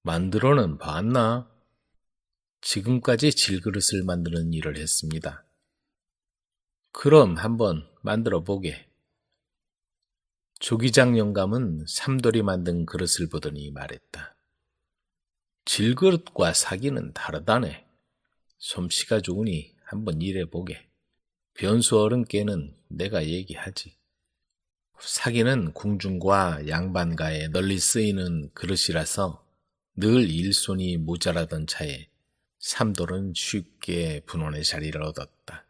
만들어는 봤나? 지금까지 질그릇을 만드는 일을 했습니다. 그럼 한번 만들어 보게. 조기장 영감은 삼돌이 만든 그릇을 보더니 말했다. 질그릇과 사기는 다르다네. 솜씨가 좋으니 한번 일해보게. 변수 어른께는 내가 얘기하지. 사기는 궁중과 양반가에 널리 쓰이는 그릇이라서 늘 일손이 모자라던 차에 삼돌은 쉽게 분원의 자리를 얻었다.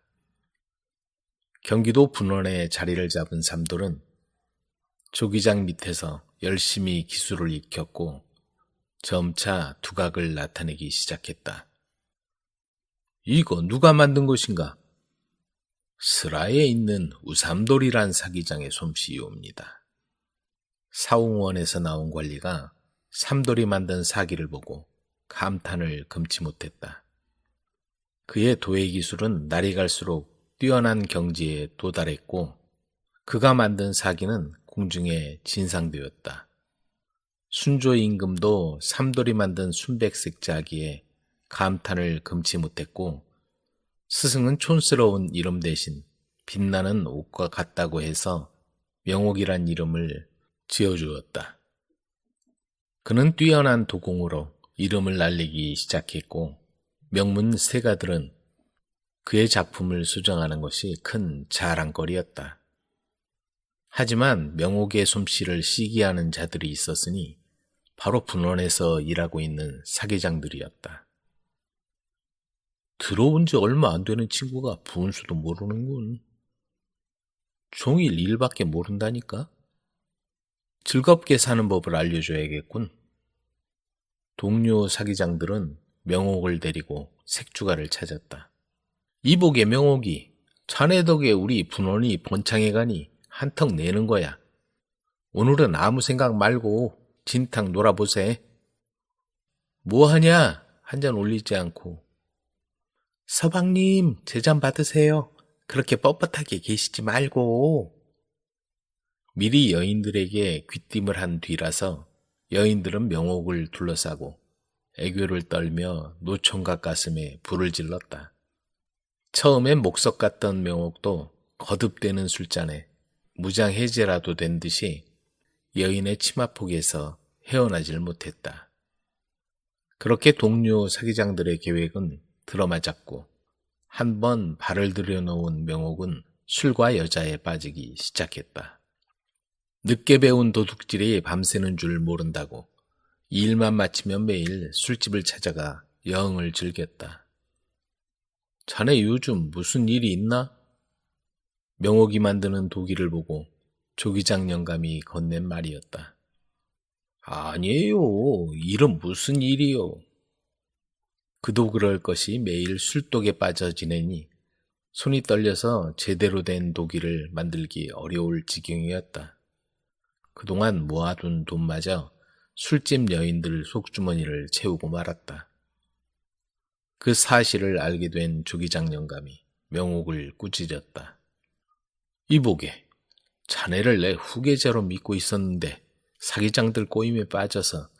경기도 분원에 자리를 잡은 삼돌은 조기장 밑에서 열심히 기술을 익혔고 점차 두각을 나타내기 시작했다. 이거 누가 만든 것인가? 스라에 있는 우삼돌이란 사기장의 솜씨이옵니다. 사웅원에서 나온 관리가 삼돌이 만든 사기를 보고 감탄을 금치 못했다. 그의 도예 기술은 날이 갈수록 뛰어난 경지에 도달했고 그가 만든 사기는 궁중에 진상되었다. 순조 임금도 삼돌이 만든 순백색 자기에 감탄을 금치 못했고 스승은 촌스러운 이름 대신 빛나는 옷과 같다고 해서 명옥이란 이름을 지어주었다. 그는 뛰어난 도공으로 이름을 날리기 시작했고 명문 세가들은 그의 작품을 수정하는 것이 큰 자랑거리였다. 하지만 명옥의 솜씨를 시기하는 자들이 있었으니 바로 분원에서 일하고 있는 사기장들이었다. 들어온 지 얼마 안 되는 친구가 분수도 모르는군. 종일 일밖에 모른다니까? 즐겁게 사는 법을 알려줘야겠군. 동료 사기장들은 명옥을 데리고 색주가를 찾았다. 이복의 명옥이 자네 덕에 우리 분원이 번창해가니 한턱 내는 거야. 오늘은 아무 생각 말고 진탕 놀아보세. 뭐하냐? 한 잔 올리지 않고. 서방님, 제 잔 받으세요. 그렇게 뻣뻣하게 계시지 말고. 미리 여인들에게 귀띔을 한 뒤라서 여인들은 명옥을 둘러싸고 애교를 떨며 노총각 가슴에 불을 질렀다. 처음엔 목석 같던 명옥도 거듭되는 술잔에 무장해제라도 된 듯이 여인의 치마폭에서 헤어나질 못했다. 그렇게 동료 사기장들의 계획은 들어맞았고 한 번 발을 들여놓은 명옥은 술과 여자에 빠지기 시작했다. 늦게 배운 도둑질이 밤새는 줄 모른다고 이 일만 마치면 매일 술집을 찾아가 여흥을 즐겼다. 자네 요즘 무슨 일이 있나? 명옥이 만드는 도기를 보고 조기장 영감이 건넨 말이었다. 아니에요. 일은 무슨 일이요. 그도 그럴 것이 매일 술독에 빠져 지내니 손이 떨려서 제대로 된 도기를 만들기 어려울 지경이었다. 그동안 모아둔 돈마저 술집 여인들 속주머니를 채우고 말았다. 그 사실을 알게 된 조기장 영감이 명옥을 꾸짖었다. 이보게, 자네를 내 후계자로 믿고 있었는데 사기장들 꼬임에 빠져서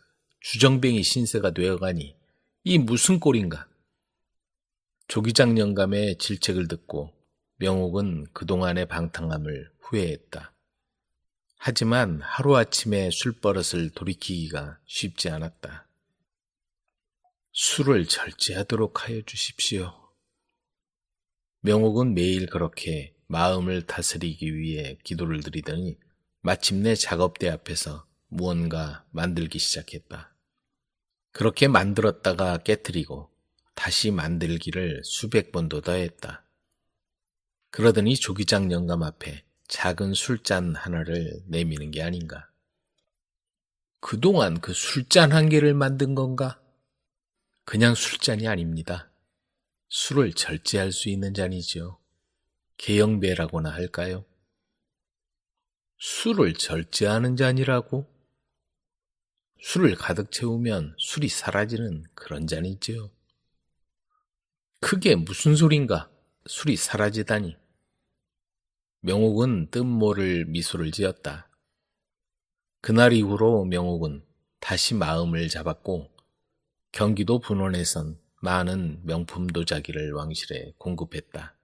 주정뱅이 신세가 되어가니 이 무슨 꼴인가? 조기장 영감의 질책을 듣고 명옥은 그동안의 방탕함을 후회했다. 하지만 하루아침에 술버릇을 돌이키기가 쉽지 않았다. 술을 절제하도록 하여 주십시오. 명옥은 매일 그렇게 마음을 다스리기 위해 기도를 드리더니 마침내 작업대 앞에서 무언가 만들기 시작했다. 그렇게 만들었다가 깨트리고 다시 만들기를 수백 번도 더 했다. 그러더니 조기장 영감 앞에 작은 술잔 하나를 내미는 게 아닌가. 그동안 그 술잔 한 개를 만든 건가? 그냥 술잔이 아닙니다. 술을 절제할 수 있는 잔이지요. 계영배라고나 할까요? 술을 절제하는 잔이라고? 술을 가득 채우면 술이 사라지는 그런 잔이지요. 그게 무슨 소린가? 술이 사라지다니. 명옥은 뜻모를 미소를 지었다. 그날 이후로 명옥은 다시 마음을 잡았고 경기도 분원에선 많은 명품 도자기를 왕실에 공급했다.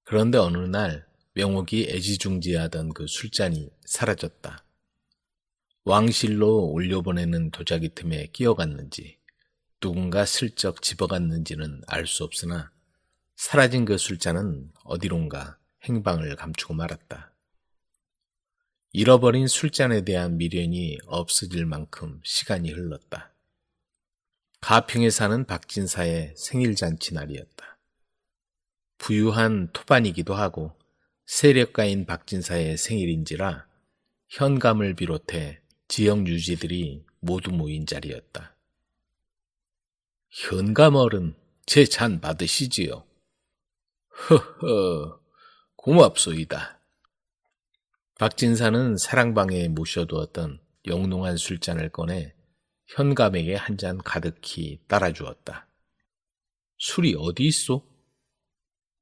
그런데 어느 날 명옥이 애지중지하던 그 술잔이 사라졌다. 왕실로 올려보내는 도자기 틈에 끼어갔는지 누군가 슬쩍 집어갔는지는 알 수 없으나 사라진 그 술잔은 어디론가 행방을 감추고 말았다. 잃어버린 술잔에 대한 미련이 없어질 만큼 시간이 흘렀다. 가평에 사는 박진사의 생일잔치 날이었다. 부유한 토반이기도 하고 세력가인 박진사의 생일인지라 현감을 비롯해 지역 유지들이 모두 모인 자리였다. 현감 어른, 제 잔 받으시지요. 허허, 고맙소이다. 박진사는 사랑방에 모셔두었던 영롱한 술잔을 꺼내 현감에게 한 잔 가득히 따라주었다. 술이 어디 있소?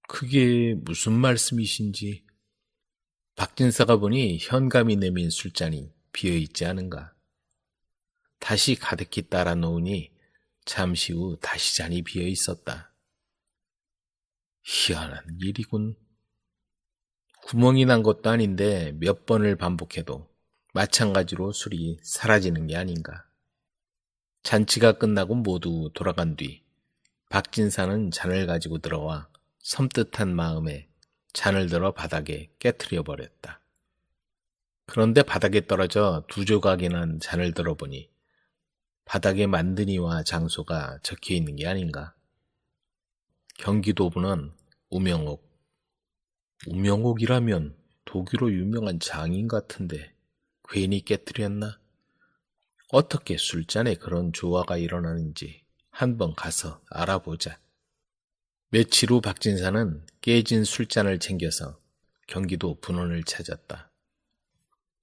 그게 무슨 말씀이신지. 박진사가 보니 현감이 내민 술잔이 비어있지 않은가. 다시 가득히 따라 놓으니 잠시 후 다시 잔이 비어있었다. 희한한 일이군. 구멍이 난 것도 아닌데 몇 번을 반복해도 마찬가지로 술이 사라지는 게 아닌가. 잔치가 끝나고 모두 돌아간 뒤 박진사는 잔을 가지고 들어와 섬뜩한 마음에 잔을 들어 바닥에 깨트려 버렸다. 그런데 바닥에 떨어져 두 조각이 난 잔을 들어보니 바닥에 만드니와 장소가 적혀 있는 게 아닌가. 경기도 분원 우명옥. 우명옥이라면 도기로 유명한 장인 같은데 괜히 깨트렸나? 어떻게 술잔에 그런 조화가 일어나는지 한번 가서 알아보자. 며칠 후 박진사는 깨진 술잔을 챙겨서 경기도 분원을 찾았다.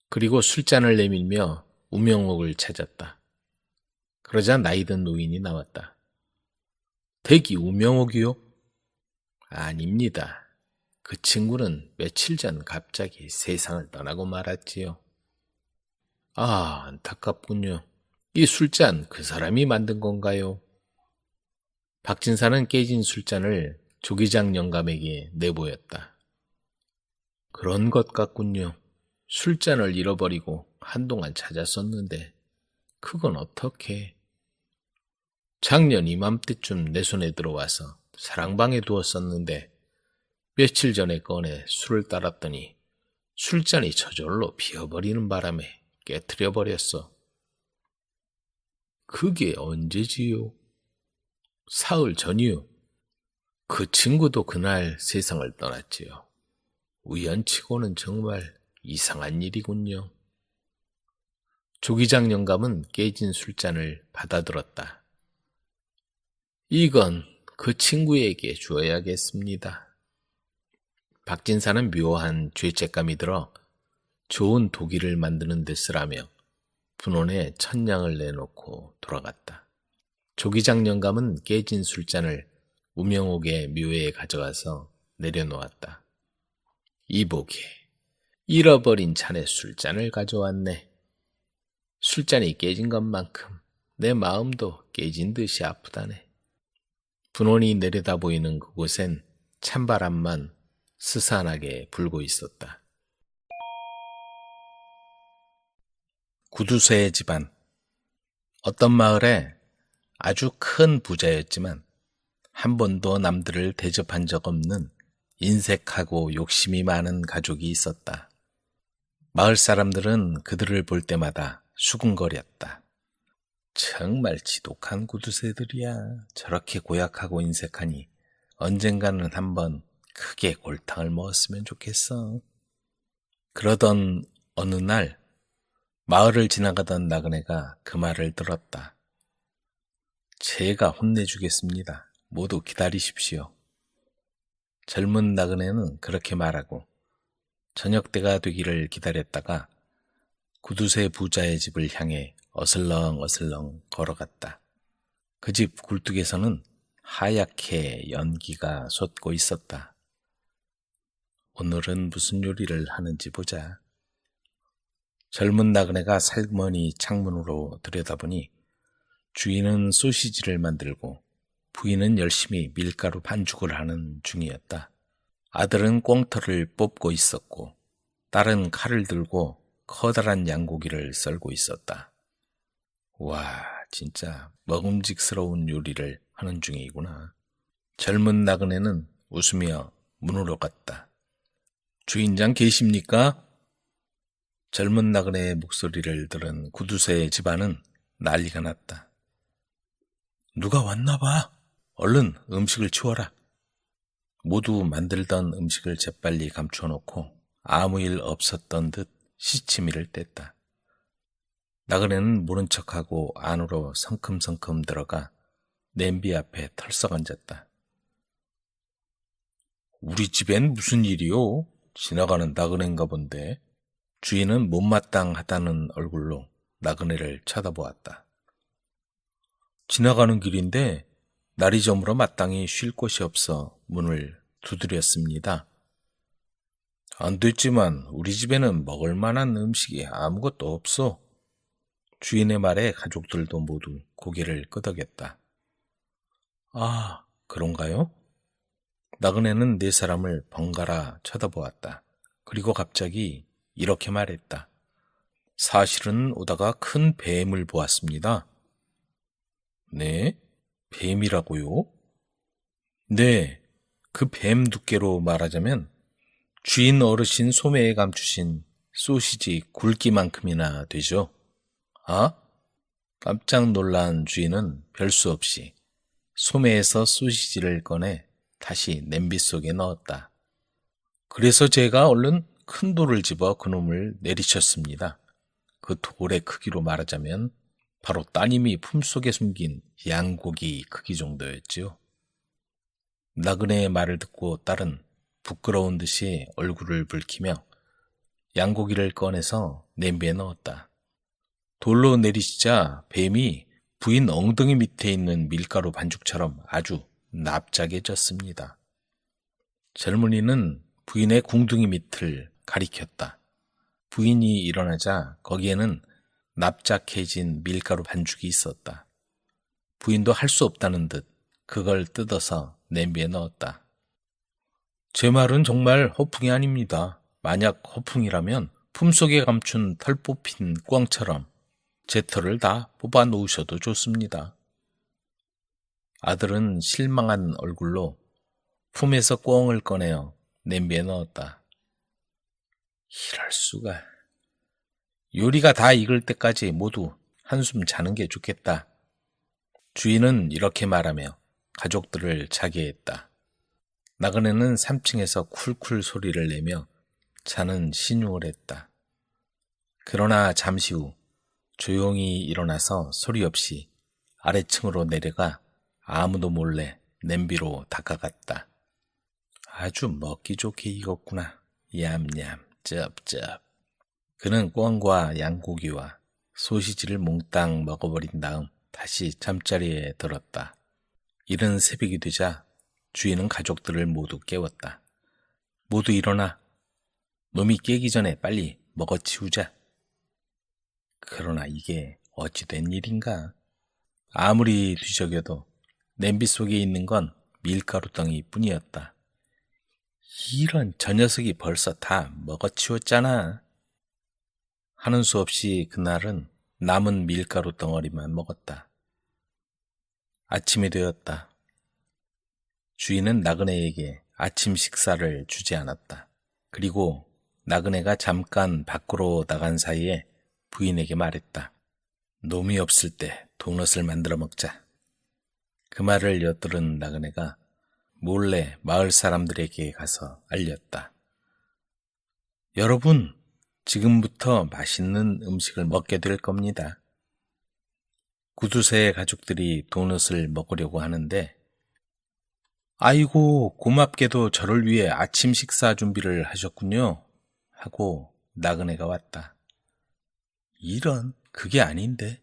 그리고 술잔을 내밀며 우명옥을 찾았다. 그러자 나이든 노인이 나왔다. 댁이 우명옥이요? 아닙니다. 그 친구는 며칠 전 갑자기 세상을 떠나고 말았지요. 아, 안타깝군요. 이 술잔 그 사람이 만든 건가요? 박진사는 깨진 술잔을 조기장 영감에게 내보였다. 그런 것 같군요. 술잔을 잃어버리고 한동안 찾았었는데 그건 어떻게? 작년 이맘때쯤 내 손에 들어와서 사랑방에 두었었는데 며칠 전에 꺼내 술을 따랐더니 술잔이 저절로 비어버리는 바람에 깨트려 버렸어. 그게 언제지요? 사흘 전이요. 그 친구도 그날 세상을 떠났지요. 우연치고는 정말 이상한 일이군요. 조기장 영감은 깨진 술잔을 받아들었다. 이건 그 친구에게 주어야겠습니다. 박진사는 묘한 죄책감이 들어 좋은 도기를 만드는 데 쓰라며 분원에 1,000냥을 내놓고 돌아갔다. 조기장 영감은 깨진 술잔을 우명옥의 묘에 가져가서 내려놓았다. 이보게, 잃어버린 자네 술잔을 가져왔네. 술잔이 깨진 것만큼 내 마음도 깨진 듯이 아프다네. 분원이 내려다 보이는 그곳엔 찬바람만 스산하게 불고 있었다. 구두쇠의 집안. 어떤 마을에 아주 큰 부자였지만 한 번도 남들을 대접한 적 없는 인색하고 욕심이 많은 가족이 있었다. 마을 사람들은 그들을 볼 때마다 수군거렸다. 정말 지독한 구두쇠들이야. 저렇게 고약하고 인색하니 언젠가는 한번 크게 골탕을 먹었으면 좋겠어. 그러던 어느 날 마을을 지나가던 나그네가 그 말을 들었다. 제가 혼내주겠습니다. 모두 기다리십시오. 젊은 나그네는 그렇게 말하고 저녁때가 되기를 기다렸다가 구두쇠 부자의 집을 향해 어슬렁어슬렁 걸어갔다. 그 집 굴뚝에서는 하얗게 연기가 솟고 있었다. 오늘은 무슨 요리를 하는지 보자. 젊은 나그네가 살그머니 창문으로 들여다보니 주인은 소시지를 만들고 부인은 열심히 밀가루 반죽을 하는 중이었다. 아들은 꽁털을 뽑고 있었고 딸은 칼을 들고 커다란 양고기를 썰고 있었다. 와, 진짜 먹음직스러운 요리를 하는 중이구나. 젊은 나그네는 웃으며 문으로 갔다. 주인장 계십니까? 젊은 나그네의 목소리를 들은 구두쇠의 집안은 난리가 났다. 누가 왔나 봐. 얼른 음식을 치워라. 모두 만들던 음식을 재빨리 감춰놓고 아무 일 없었던 듯 시치미를 뗐다. 나그네는 모른 척하고 안으로 성큼성큼 들어가 냄비 앞에 털썩 앉았다. 우리 집엔 무슨 일이요? 지나가는 나그네인가 본데. 주인은 못마땅하다는 얼굴로 나그네를 쳐다보았다. 지나가는 길인데 날이 저물어 마땅히 쉴 곳이 없어 문을 두드렸습니다. 안 됐지만 우리 집에는 먹을 만한 음식이 아무것도 없어. 주인의 말에 가족들도 모두 고개를 끄덕였다. 아, 그런가요? 나그네는 네 사람을 번갈아 쳐다보았다. 그리고 갑자기 이렇게 말했다. 사실은 오다가 큰 뱀을 보았습니다. 네? 뱀이라고요? 네, 그 뱀 두께로 말하자면 주인 어르신 소매에 감추신 소시지 굵기만큼이나 되죠. 아? 깜짝 놀란 주인은 별수 없이 소매에서 소시지를 꺼내 다시 냄비 속에 넣었다. 그래서 제가 얼른 큰 돌을 집어 그놈을 내리쳤습니다. 그 돌의 크기로 말하자면 바로 따님이 품속에 숨긴 양고기 크기 정도였지요. 나그네의 말을 듣고 딸은 부끄러운 듯이 얼굴을 붉히며 양고기를 꺼내서 냄비에 넣었다. 돌로 내리시자 뱀이 부인 엉덩이 밑에 있는 밀가루 반죽처럼 아주 납작해졌습니다. 젊은이는 부인의 궁둥이 밑을 가리켰다. 부인이 일어나자 거기에는 납작해진 밀가루 반죽이 있었다. 부인도 할 수 없다는 듯 그걸 뜯어서 냄비에 넣었다. 제 말은 정말 허풍이 아닙니다. 만약 허풍이라면 품속에 감춘 털 뽑힌 꿩처럼 제 털을 다 뽑아 놓으셔도 좋습니다. 아들은 실망한 얼굴로 품에서 꿩을 꺼내어 냄비에 넣었다. 이럴 수가. 요리가 다 익을 때까지 모두 한숨 자는 게 좋겠다. 주인은 이렇게 말하며 가족들을 자게 했다. 나그네는 3층에서 쿨쿨 소리를 내며 자는 신용을 했다. 그러나 잠시 후 조용히 일어나서 소리 없이 아래층으로 내려가 아무도 몰래 냄비로 다가갔다. 아주 먹기 좋게 익었구나. 얌얌 쩝쩝. 그는 꿩과 양고기와 소시지를 몽땅 먹어버린 다음 다시 잠자리에 들었다. 이른 새벽이 되자 주인은 가족들을 모두 깨웠다. 모두 일어나. 놈이 깨기 전에 빨리 먹어치우자. 그러나 이게 어찌 된 일인가? 아무리 뒤적여도 냄비 속에 있는 건 밀가루덩이 뿐이었다. 이런 저 녀석이 벌써 다 먹어치웠잖아. 하는 수 없이 그날은 남은 밀가루 덩어리만 먹었다. 아침이 되었다. 주인은 나그네에게 아침 식사를 주지 않았다. 그리고 나그네가 잠깐 밖으로 나간 사이에 부인에게 말했다. 놈이 없을 때 도넛을 만들어 먹자. 그 말을 엿들은 나그네가 몰래 마을 사람들에게 가서 알렸다. 여러분, 지금부터 맛있는 음식을 먹게 될 겁니다. 구두쇠의 가족들이 도넛을 먹으려고 하는데 아이고, 고맙게도 저를 위해 아침 식사 준비를 하셨군요. 하고 나그네가 왔다. 이런, 그게 아닌데.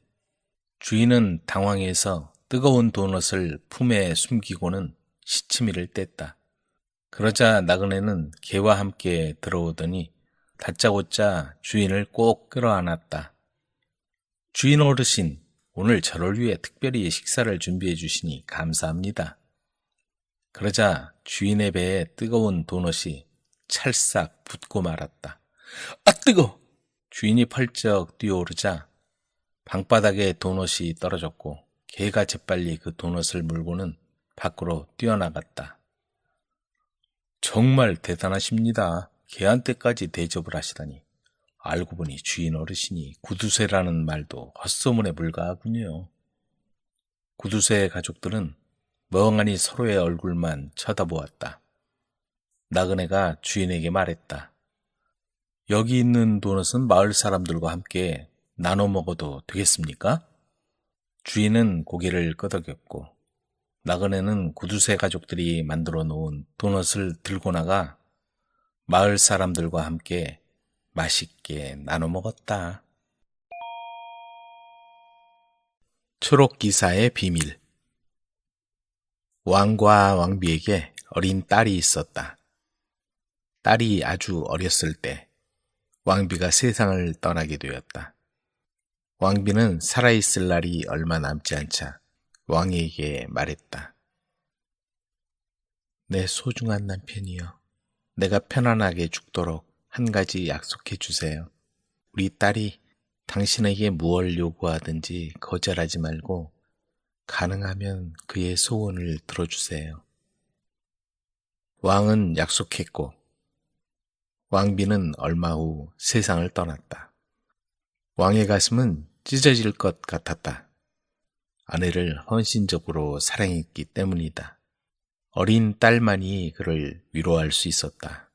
주인은 당황해서 뜨거운 도넛을 품에 숨기고는 시치미를 뗐다. 그러자 나그네는 개와 함께 들어오더니 다짜고짜 주인을 꼭 끌어안았다. 주인 어르신, 오늘 저를 위해 특별히 식사를 준비해 주시니 감사합니다. 그러자 주인의 배에 뜨거운 도넛이 찰싹 붙고 말았다. 아, 뜨거! 주인이 펄쩍 뛰어오르자 방바닥에 도넛이 떨어졌고 개가 재빨리 그 도넛을 물고는 밖으로 뛰어나갔다. 정말 대단하십니다. 개한테까지 대접을 하시다니. 알고 보니 주인 어르신이 구두쇠라는 말도 헛소문에 불과하군요. 구두쇠의 가족들은 멍하니 서로의 얼굴만 쳐다보았다. 나그네가 주인에게 말했다. 여기 있는 도넛은 마을 사람들과 함께 나눠 먹어도 되겠습니까? 주인은 고개를 끄덕였고 나그네는 구두쇠 가족들이 만들어 놓은 도넛을 들고 나가 마을 사람들과 함께 맛있게 나눠 먹었다. 초록기사의 비밀. 왕과 왕비에게 어린 딸이 있었다. 딸이 아주 어렸을 때 왕비가 세상을 떠나게 되었다. 왕비는 살아있을 날이 얼마 남지 않자 왕에게 말했다. 내 소중한 남편이여, 내가 편안하게 죽도록 한 가지 약속해 주세요. 우리 딸이 당신에게 무얼 요구하든지 거절하지 말고 가능하면 그의 소원을 들어주세요. 왕은 약속했고 왕비는 얼마 후 세상을 떠났다. 왕의 가슴은 찢어질 것 같았다. 아내를 헌신적으로 사랑했기 때문이다. 어린 딸만이 그를 위로할 수 있었다.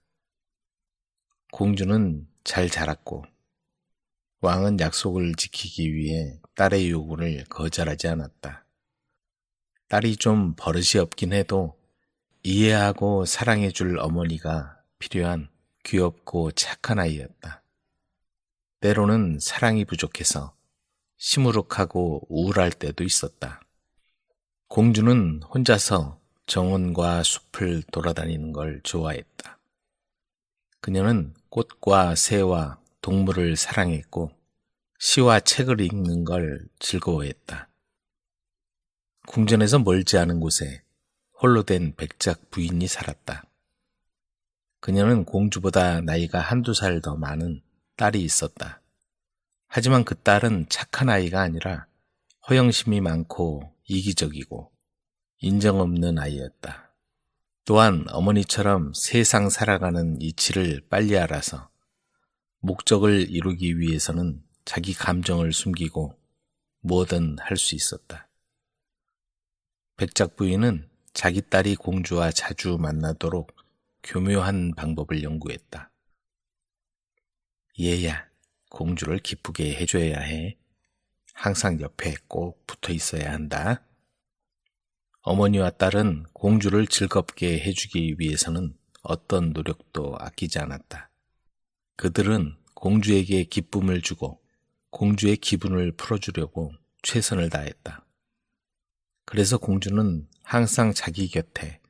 공주는 잘 자랐고 왕은 약속을 지키기 위해 딸의 요구를 거절하지 않았다. 딸이 좀 버릇이 없긴 해도 이해하고 사랑해줄 어머니가 필요한 귀엽고 착한 아이였다. 때로는 사랑이 부족해서 시무룩하고 우울할 때도 있었다. 공주는 혼자서 정원과 숲을 돌아다니는 걸 좋아했다. 그녀는 꽃과 새와 동물을 사랑했고 시와 책을 읽는 걸 즐거워했다. 궁전에서 멀지 않은 곳에 홀로 된 백작 부인이 살았다. 그녀는 공주보다 나이가 한두 살 더 많은 딸이 있었다. 하지만 그 딸은 착한 아이가 아니라 허영심이 많고 이기적이고 인정 없는 아이였다. 또한 어머니처럼 세상 살아가는 이치를 빨리 알아서 목적을 이루기 위해서는 자기 감정을 숨기고 뭐든 할 수 있었다. 백작 부인은 자기 딸이 공주와 자주 만나도록 교묘한 방법을 연구했다. 얘야, 공주를 기쁘게 해줘야 해. 항상 옆에 꼭 붙어 있어야 한다. 어머니와 딸은 공주를 즐겁게 해주기 위해서는 어떤 노력도 아끼지 않았다. 그들은 공주에게 기쁨을 주고 공주의 기분을 풀어주려고 최선을 다했다. 그래서 공주는 항상 자기 곁에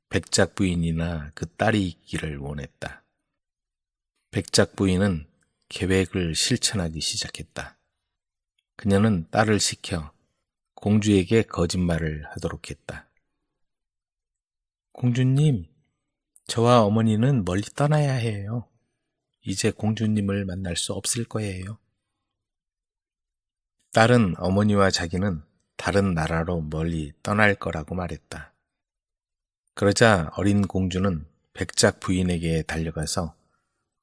백작 부인이나 그 딸이 있기를 원했다. 백작 부인은 계획을 실천하기 시작했다. 그녀는 딸을 시켜 공주에게 거짓말을 하도록 했다. 공주님, 저와 어머니는 멀리 떠나야 해요. 이제 공주님을 만날 수 없을 거예요. 딸은 어머니와 자기는 다른 나라로 멀리 떠날 거라고 말했다. 그러자 어린 공주는 백작 부인에게 달려가서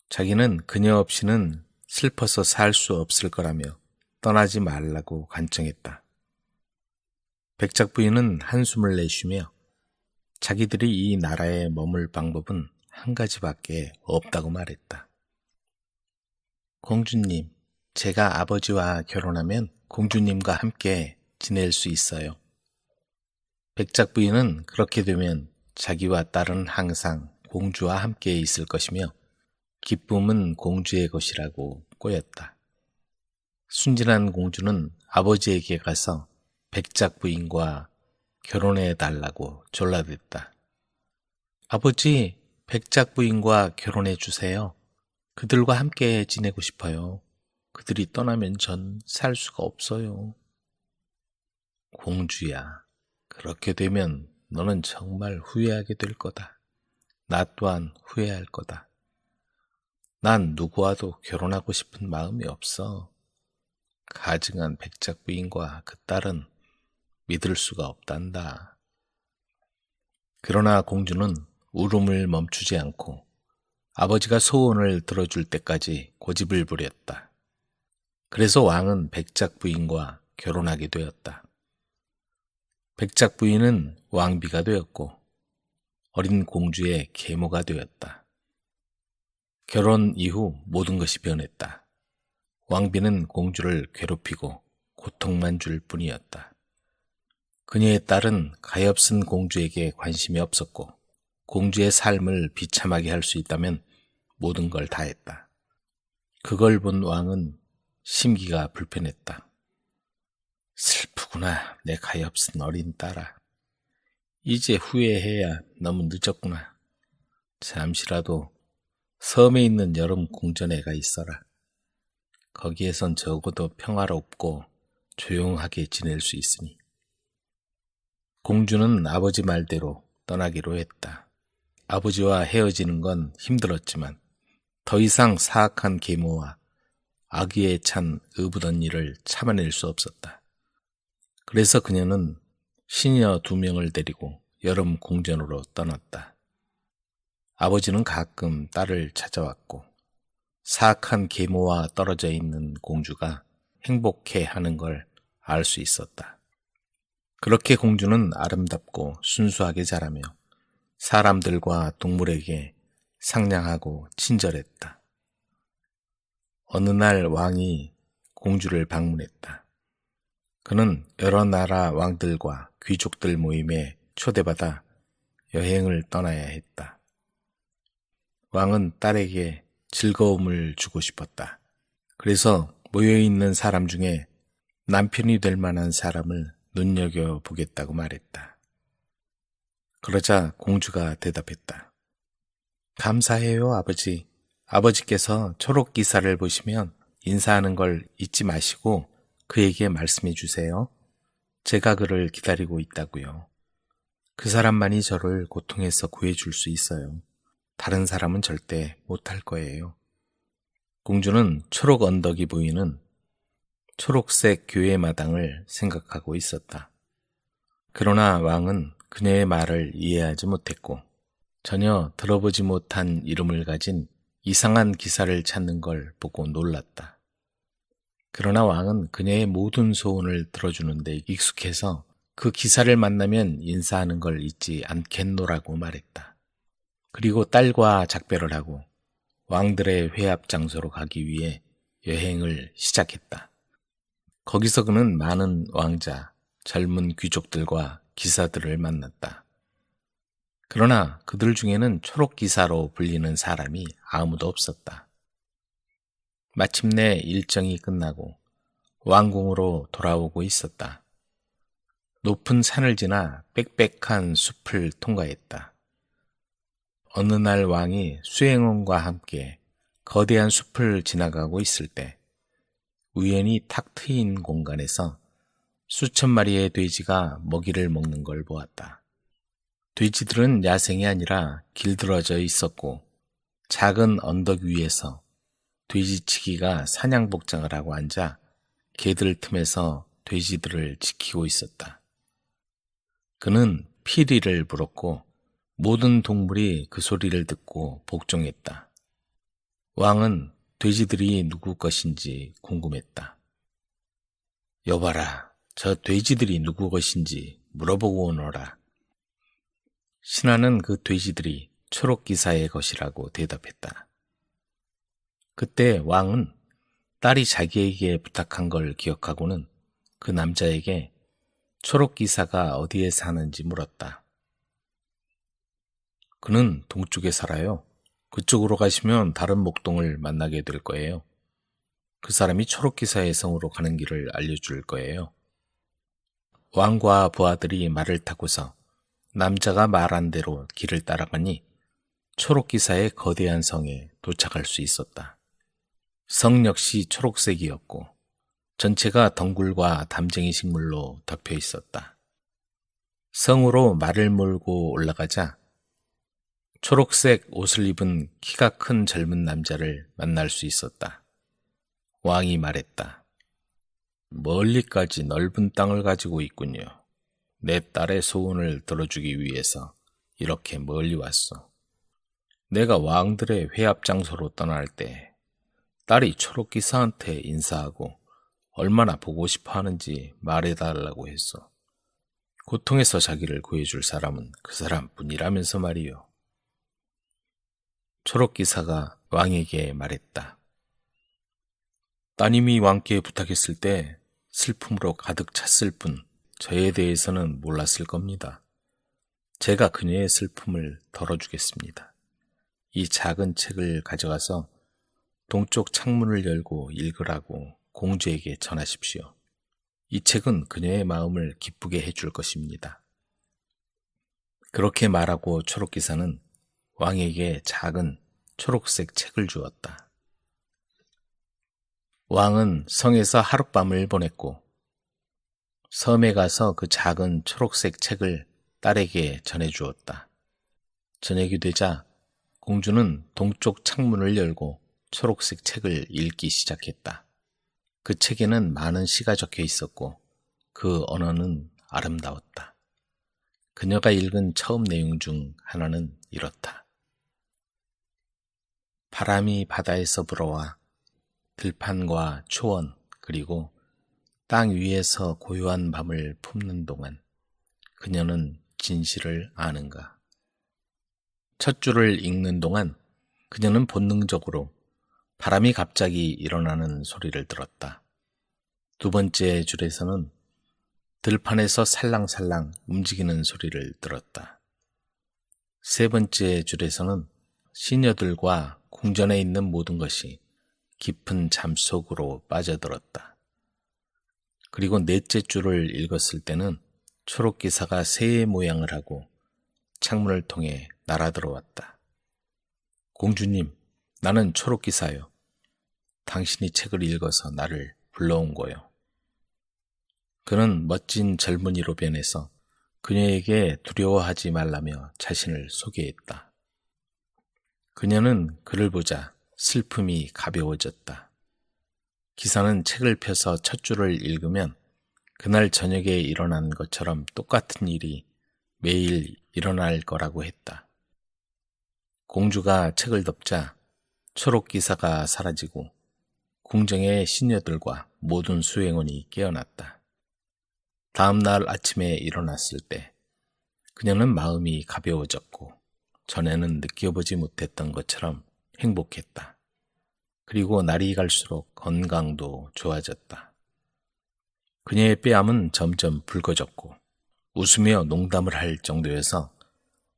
자기는 그녀 없이는 슬퍼서 살 수 없을 거라며 떠나지 말라고 간청했다. 백작 부인은 한숨을 내쉬며 자기들이 이 나라에 머물 방법은 한 가지밖에 없다고 말했다. 공주님, 제가 아버지와 결혼하면 공주님과 함께 지낼 수 있어요. 백작 부인은 그렇게 되면 자기와 딸은 항상 공주와 함께 있을 것이며 기쁨은 공주의 것이라고 꼬였다. 순진한 공주는 아버지에게 가서 백작 부인과 결혼해 달라고 졸라댔다. 아버지, 백작 부인과 결혼해 주세요. 그들과 함께 지내고 싶어요. 그들이 떠나면 전 살 수가 없어요. 공주야, 그렇게 되면 너는 정말 후회하게 될 거다. 나 또한 후회할 거다. 난 누구와도 결혼하고 싶은 마음이 없어. 가증한 백작 부인과 그 딸은 믿을 수가 없단다. 그러나 공주는 울음을 멈추지 않고 아버지가 소원을 들어줄 때까지 고집을 부렸다. 그래서 왕은 백작 부인과 결혼하게 되었다. 백작 부인은 왕비가 되었고 어린 공주의 계모가 되었다. 결혼 이후 모든 것이 변했다. 왕비는 공주를 괴롭히고 고통만 줄 뿐이었다. 그녀의 딸은 가엾은 공주에게 관심이 없었고 공주의 삶을 비참하게 할 수 있다면 모든 걸 다했다. 그걸 본 왕은 심기가 불편했다. 슬프구나, 내 가엾은 어린 딸아. 이제 후회해야 너무 늦었구나. 잠시라도 섬에 있는 여름 궁전에 가 있어라. 거기에선 적어도 평화롭고 조용하게 지낼 수 있으니. 공주는 아버지 말대로 떠나기로 했다. 아버지와 헤어지는 건 힘들었지만 더 이상 사악한 계모와 악의에 찬 의붓던 일을 참아낼 수 없었다. 그래서 그녀는 시녀 2명을 데리고 여름 궁전으로 떠났다. 아버지는 가끔 딸을 찾아왔고 사악한 계모와 떨어져 있는 공주가 행복해하는 걸 알 수 있었다. 그렇게 공주는 아름답고 순수하게 자라며 사람들과 동물에게 상냥하고 친절했다. 어느 날 왕이 공주를 방문했다. 그는 여러 나라 왕들과 귀족들 모임에 초대받아 여행을 떠나야 했다. 왕은 딸에게 즐거움을 주고 싶었다. 그래서 모여있는 사람 중에 남편이 될 만한 사람을 눈여겨보겠다고 말했다. 그러자 공주가 대답했다. 감사해요, 아버지. 아버지께서 초록 기사를 보시면 인사하는 걸 잊지 마시고 그에게 말씀해 주세요. 제가 그를 기다리고 있다고요. 그 사람만이 저를 고통에서 구해줄 수 있어요. 다른 사람은 절대 못할 거예요. 공주는 초록 언덕이 보이는 초록색 교회 마당을 생각하고 있었다. 그러나 왕은 그녀의 말을 이해하지 못했고 전혀 들어보지 못한 이름을 가진 이상한 기사를 찾는 걸 보고 놀랐다. 그러나 왕은 그녀의 모든 소원을 들어주는 데 익숙해서 그 기사를 만나면 인사하는 걸 잊지 않겠노라고 말했다. 그리고 딸과 작별을 하고 왕들의 회합 장소로 가기 위해 여행을 시작했다. 거기서 그는 많은 왕자, 젊은 귀족들과 기사들을 만났다. 그러나 그들 중에는 초록기사로 불리는 사람이 아무도 없었다. 마침내 일정이 끝나고 왕궁으로 돌아오고 있었다. 높은 산을 지나 빽빽한 숲을 통과했다. 어느 날 왕이 수행원과 함께 거대한 숲을 지나가고 있을 때 우연히 탁 트인 공간에서 수천 마리의 돼지가 먹이를 먹는 걸 보았다. 돼지들은 야생이 아니라 길들어져 있었고 작은 언덕 위에서 돼지치기가 사냥복장을 하고 앉아 개들 틈에서 돼지들을 지키고 있었다. 그는 피리를 불었고 모든 동물이 그 소리를 듣고 복종했다. 왕은 돼지들이 누구 것인지 궁금했다. 여봐라, 저 돼지들이 누구 것인지 물어보고 오너라. 신하는 그 돼지들이 초록기사의 것이라고 대답했다. 그때 왕은 딸이 자기에게 부탁한 걸 기억하고는 그 남자에게 초록기사가 어디에 사는지 물었다. 그는 동쪽에 살아요. 그쪽으로 가시면 다른 목동을 만나게 될 거예요. 그 사람이 초록기사의 성으로 가는 길을 알려줄 거예요. 왕과 부하들이 말을 타고서 남자가 말한 대로 길을 따라가니 초록기사의 거대한 성에 도착할 수 있었다. 성 역시 초록색이었고 전체가 덩굴과 담쟁이 식물로 덮여 있었다. 성으로 말을 몰고 올라가자 초록색 옷을 입은 키가 큰 젊은 남자를 만날 수 있었다. 왕이 말했다. 멀리까지 넓은 땅을 가지고 있군요. 내 딸의 소원을 들어주기 위해서 이렇게 멀리 왔어. 내가 왕들의 회합 장소로 떠날 때 딸이 초록기사한테 인사하고 얼마나 보고 싶어 하는지 말해달라고 했어. 고통에서 자기를 구해줄 사람은 그 사람뿐이라면서 말이요. 초록기사가 왕에게 말했다. 따님이 왕께 부탁했을 때 슬픔으로 가득 찼을 뿐 저에 대해서는 몰랐을 겁니다. 제가 그녀의 슬픔을 덜어주겠습니다. 이 작은 책을 가져가서 동쪽 창문을 열고 읽으라고 공주에게 전하십시오. 이 책은 그녀의 마음을 기쁘게 해줄 것입니다. 그렇게 말하고 초록기사는 왕에게 작은 초록색 책을 주었다. 왕은 성에서 하룻밤을 보냈고 섬에 가서 그 작은 초록색 책을 딸에게 전해주었다. 저녁이 되자 공주는 동쪽 창문을 열고 초록색 책을 읽기 시작했다. 그 책에는 많은 시가 적혀 있었고 그 언어는 아름다웠다. 그녀가 읽은 처음 내용 중 하나는 이렇다. 바람이 바다에서 불어와 들판과 초원 그리고 땅 위에서 고요한 밤을 품는 동안 그녀는 진실을 아는가? 첫 줄을 읽는 동안 그녀는 본능적으로 바람이 갑자기 일어나는 소리를 들었다. 두 번째 줄에서는 들판에서 살랑살랑 움직이는 소리를 들었다. 세 번째 줄에서는 시녀들과 궁전에 있는 모든 것이 깊은 잠 속으로 빠져들었다. 그리고 넷째 줄을 읽었을 때는 초록기사가 새의 모양을 하고 창문을 통해 날아들어왔다. 공주님, 나는 초록기사요. 당신이 책을 읽어서 나를 불러온 거요. 그는 멋진 젊은이로 변해서 그녀에게 두려워하지 말라며 자신을 소개했다. 그녀는 그를 보자 슬픔이 가벼워졌다. 기사는 책을 펴서 첫 줄을 읽으면 그날 저녁에 일어난 것처럼 똑같은 일이 매일 일어날 거라고 했다. 공주가 책을 덮자 초록기사가 사라지고 궁정의 시녀들과 모든 수행원이 깨어났다. 다음 날 아침에 일어났을 때 그녀는 마음이 가벼워졌고 전에는 느껴보지 못했던 것처럼 행복했다. 그리고 날이 갈수록 건강도 좋아졌다. 그녀의 뺨은 점점 붉어졌고 웃으며 농담을 할 정도여서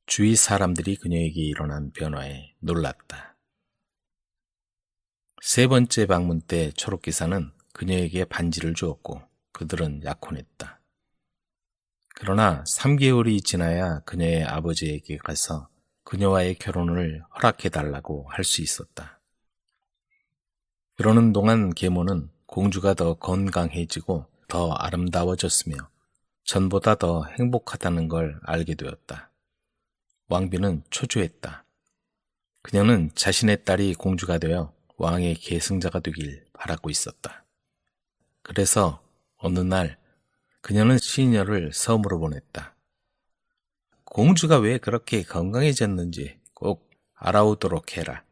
주위 사람들이 그녀에게 일어난 변화에 놀랐다. 세 번째 방문 때 초록기사는 그녀에게 반지를 주었고 그들은 약혼했다. 그러나 3개월이 지나야 그녀의 아버지에게 가서 그녀와의 결혼을 허락해달라고 할 수 있었다. 그러는 동안 계모는 공주가 더 건강해지고 더 아름다워졌으며 전보다 더 행복하다는 걸 알게 되었다. 왕비는 초조했다. 그녀는 자신의 딸이 공주가 되어 왕의 계승자가 되길 바라고 있었다. 그래서 어느 날 그녀는 시녀를 섬으로 보냈다. 공주가 왜 그렇게 건강해졌는지 꼭 알아오도록 해라.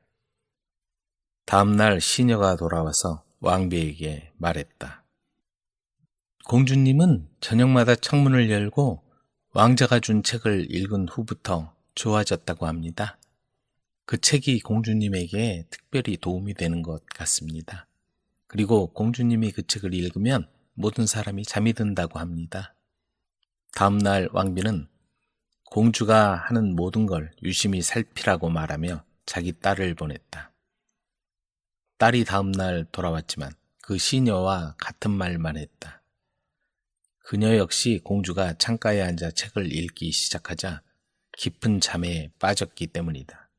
다음 날 시녀가 돌아와서 왕비에게 말했다. 공주님은 저녁마다 창문을 열고 왕자가 준 책을 읽은 후부터 좋아졌다고 합니다. 그 책이 공주님에게 특별히 도움이 되는 것 같습니다. 그리고 공주님이 그 책을 읽으면 모든 사람이 잠이 든다고 합니다. 다음 날 왕비는 공주가 하는 모든 걸 유심히 살피라고 말하며 자기 딸을 보냈다. 딸이 다음 날 돌아왔지만 그 시녀와 같은 말만 했다. 그녀 역시 공주가 창가에 앉아 책을 읽기 시작하자 깊은 잠에 빠졌기 때문이다.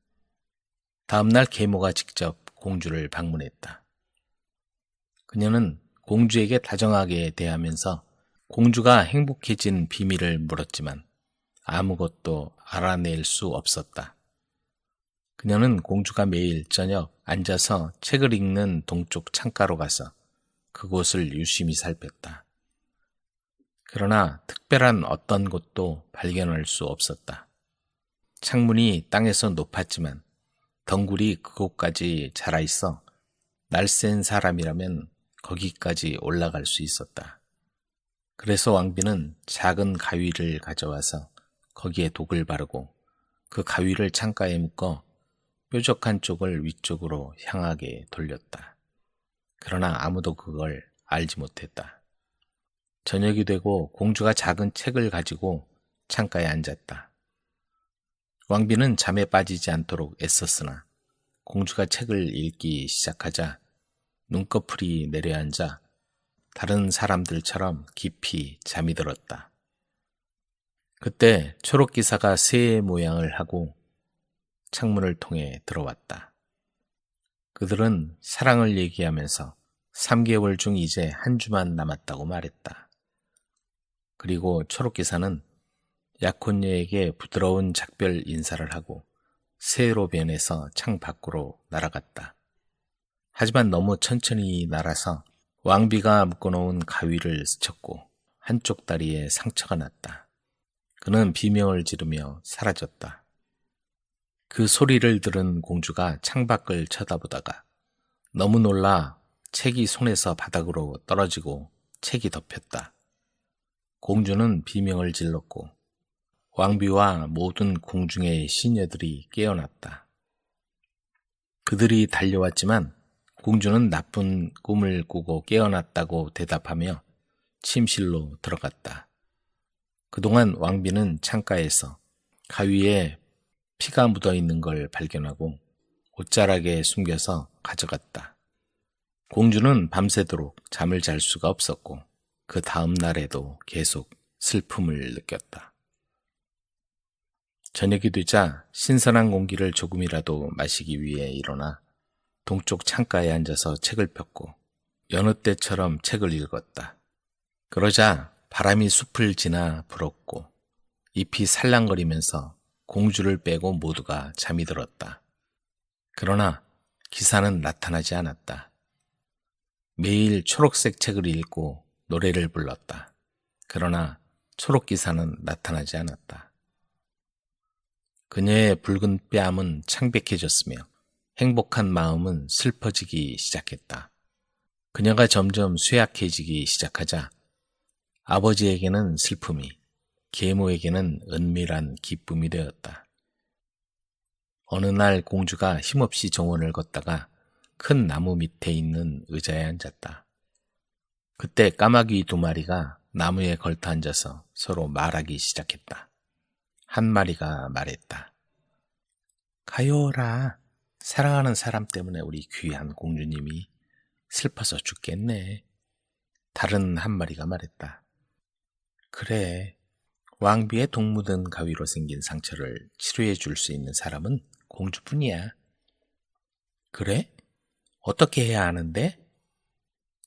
다음 날 계모가 직접 공주를 방문했다. 그녀는 공주에게 다정하게 대하면서 공주가 행복해진 비밀을 물었지만 아무것도 알아낼 수 없었다. 그녀는 공주가 매일 저녁 앉아서 책을 읽는 동쪽 창가로 가서 그곳을 유심히 살폈다. 그러나 특별한 어떤 것도 발견할 수 없었다. 창문이 땅에서 높았지만 덩굴이 그곳까지 자라있어 날쌘 사람이라면 거기까지 올라갈 수 있었다. 그래서 왕비는 작은 가위를 가져와서 거기에 독을 바르고 그 가위를 창가에 묶어 뾰족한 쪽을 위쪽으로 향하게 돌렸다. 그러나 아무도 그걸 알지 못했다. 저녁이 되고 공주가 작은 책을 가지고 창가에 앉았다. 왕비는 잠에 빠지지 않도록 애썼으나 공주가 책을 읽기 시작하자 눈꺼풀이 내려앉아 다른 사람들처럼 깊이 잠이 들었다. 그때 초록기사가 새의 모양을 하고 창문을 통해 들어왔다. 그들은 사랑을 얘기하면서 3개월 중 이제 한 주만 남았다고 말했다. 그리고 초록기사는 약혼녀에게 부드러운 작별 인사를 하고 새로 변해서 창 밖으로 날아갔다. 하지만 너무 천천히 날아서 왕비가 묶어놓은 가위를 스쳤고 한쪽 다리에 상처가 났다. 그는 비명을 지르며 사라졌다. 그 소리를 들은 공주가 창밖을 쳐다보다가 너무 놀라 책이 손에서 바닥으로 떨어지고 책이 덮였다. 공주는 비명을 질렀고 왕비와 모든 궁중의 시녀들이 깨어났다. 그들이 달려왔지만 공주는 나쁜 꿈을 꾸고 깨어났다고 대답하며 침실로 들어갔다. 그동안 왕비는 창가에서 가위에 피가 묻어 있는 걸 발견하고 옷자락에 숨겨서 가져갔다. 공주는 밤새도록 잠을 잘 수가 없었고 그 다음 날에도 계속 슬픔을 느꼈다. 저녁이 되자 신선한 공기를 조금이라도 마시기 위해 일어나 동쪽 창가에 앉아서 책을 폈고 여느 때처럼 책을 읽었다. 그러자 바람이 숲을 지나 불었고 잎이 살랑거리면서 공주를 빼고 모두가 잠이 들었다. 그러나 기사는 나타나지 않았다. 매일 초록색 책을 읽고 노래를 불렀다. 그러나 초록기사는 나타나지 않았다. 그녀의 붉은 뺨은 창백해졌으며 행복한 마음은 슬퍼지기 시작했다. 그녀가 점점 쇠약해지기 시작하자 아버지에게는 슬픔이, 계모에게는 은밀한 기쁨이 되었다. 어느 날 공주가 힘없이 정원을 걷다가 큰 나무 밑에 있는 의자에 앉았다. 그때 까마귀 2마리가 나무에 걸터 앉아서 서로 말하기 시작했다. 한 마리가 말했다. 가요라, 사랑하는 사람 때문에 우리 귀한 공주님이 슬퍼서 죽겠네. 다른 한 마리가 말했다. 그래, 왕비의 독 묻은 가위로 생긴 상처를 치료해 줄 수 있는 사람은 공주뿐이야. 그래? 어떻게 해야 하는데?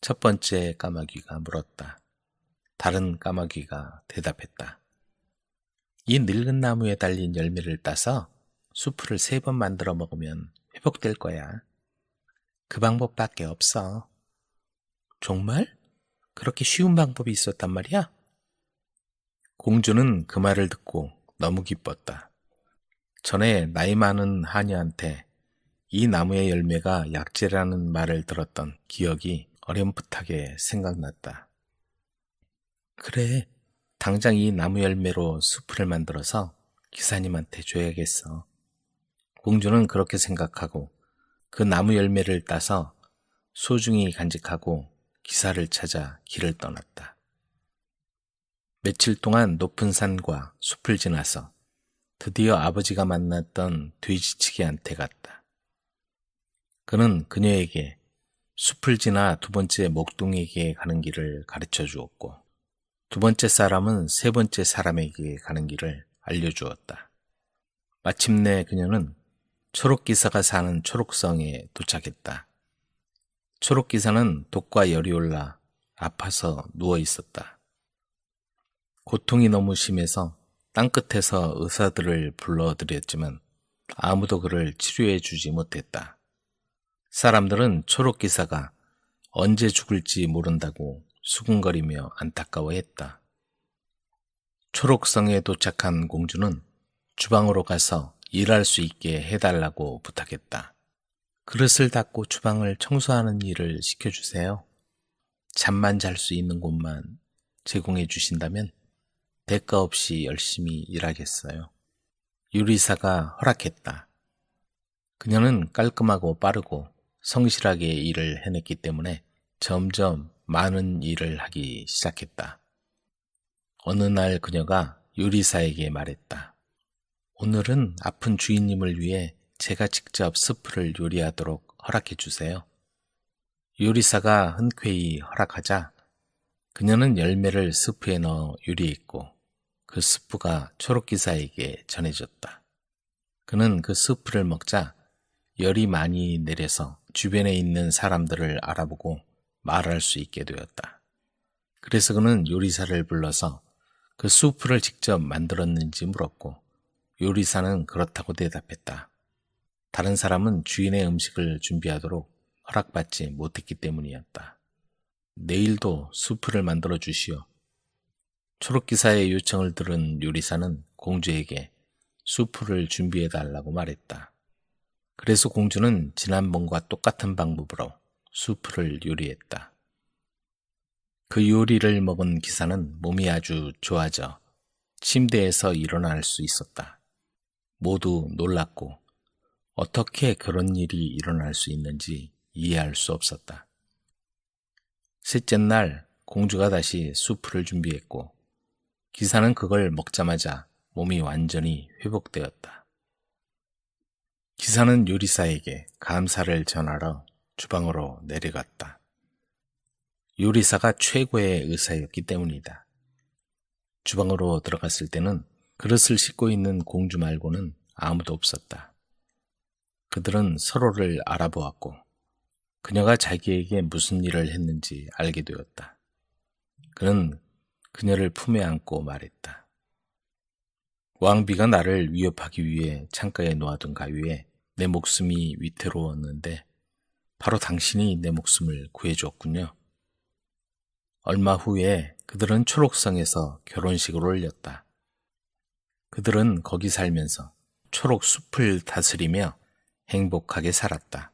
첫 번째 까마귀가 물었다. 다른 까마귀가 대답했다. 이 늙은 나무에 달린 열매를 따서 수프를 3번 만들어 먹으면 회복될 거야. 그 방법밖에 없어. 정말? 그렇게 쉬운 방법이 있었단 말이야? 공주는 그 말을 듣고 너무 기뻤다. 전에 나이 많은 하녀한테 이 나무의 열매가 약재라는 말을 들었던 기억이 어렴풋하게 생각났다. 그래, 당장 이 나무 열매로 수프를 만들어서 기사님한테 줘야겠어. 공주는 그렇게 생각하고 그 나무 열매를 따서 소중히 간직하고 기사를 찾아 길을 떠났다. 며칠 동안 높은 산과 숲을 지나서 드디어 아버지가 만났던 돼지치기한테 갔다. 그는 그녀에게 숲을 지나 2번째 목동에게 가는 길을 가르쳐 주었고 2번째 사람은 3번째 사람에게 가는 길을 알려주었다. 마침내 그녀는 초록기사가 사는 초록성에 도착했다. 초록기사는 독과 열이 올라 아파서 누워 있었다. 고통이 너무 심해서 땅끝에서 의사들을 불러들였지만 아무도 그를 치료해 주지 못했다. 사람들은 초록기사가 언제 죽을지 모른다고 수군거리며 안타까워했다. 초록성에 도착한 공주는 주방으로 가서 일할 수 있게 해달라고 부탁했다. 그릇을 닦고 주방을 청소하는 일을 시켜주세요. 잠만 잘 수 있는 곳만 제공해 주신다면 대가 없이 열심히 일하겠어요. 요리사가 허락했다. 그녀는 깔끔하고 빠르고 성실하게 일을 해냈기 때문에 점점 많은 일을 하기 시작했다. 어느 날 그녀가 요리사에게 말했다. 오늘은 아픈 주인님을 위해 제가 직접 스프를 요리하도록 허락해 주세요. 요리사가 흔쾌히 허락하자 그녀는 열매를 스프에 넣어 요리했고 그 스프가 초록기사에게 전해졌다. 그는 그 스프를 먹자 열이 많이 내려서 주변에 있는 사람들을 알아보고 말할 수 있게 되었다. 그래서 그는 요리사를 불러서 그 수프를 직접 만들었는지 물었고 요리사는 그렇다고 대답했다. 다른 사람은 주인의 음식을 준비하도록 허락받지 못했기 때문이었다. 내일도 수프를 만들어 주시오. 초록기사의 요청을 들은 요리사는 공주에게 수프를 준비해 달라고 말했다. 그래서 공주는 지난번과 똑같은 방법으로 수프를 요리했다. 그 요리를 먹은 기사는 몸이 아주 좋아져 침대에서 일어날 수 있었다. 모두 놀랐고 어떻게 그런 일이 일어날 수 있는지 이해할 수 없었다. 셋째 날 공주가 다시 수프를 준비했고 기사는 그걸 먹자마자 몸이 완전히 회복되었다. 기사는 요리사에게 감사를 전하러 주방으로 내려갔다. 요리사가 최고의 의사였기 때문이다. 주방으로 들어갔을 때는 그릇을 씻고 있는 공주 말고는 아무도 없었다. 그들은 서로를 알아보았고 그녀가 자기에게 무슨 일을 했는지 알게 되었다. 그는 그녀를 품에 안고 말했다. 왕비가 나를 위협하기 위해 창가에 놓아둔 가위에 내 목숨이 위태로웠는데 바로 당신이 내 목숨을 구해주었군요. 얼마 후에 그들은 초록성에서 결혼식을 올렸다. 그들은 거기 살면서 초록 숲을 다스리며 행복하게 살았다.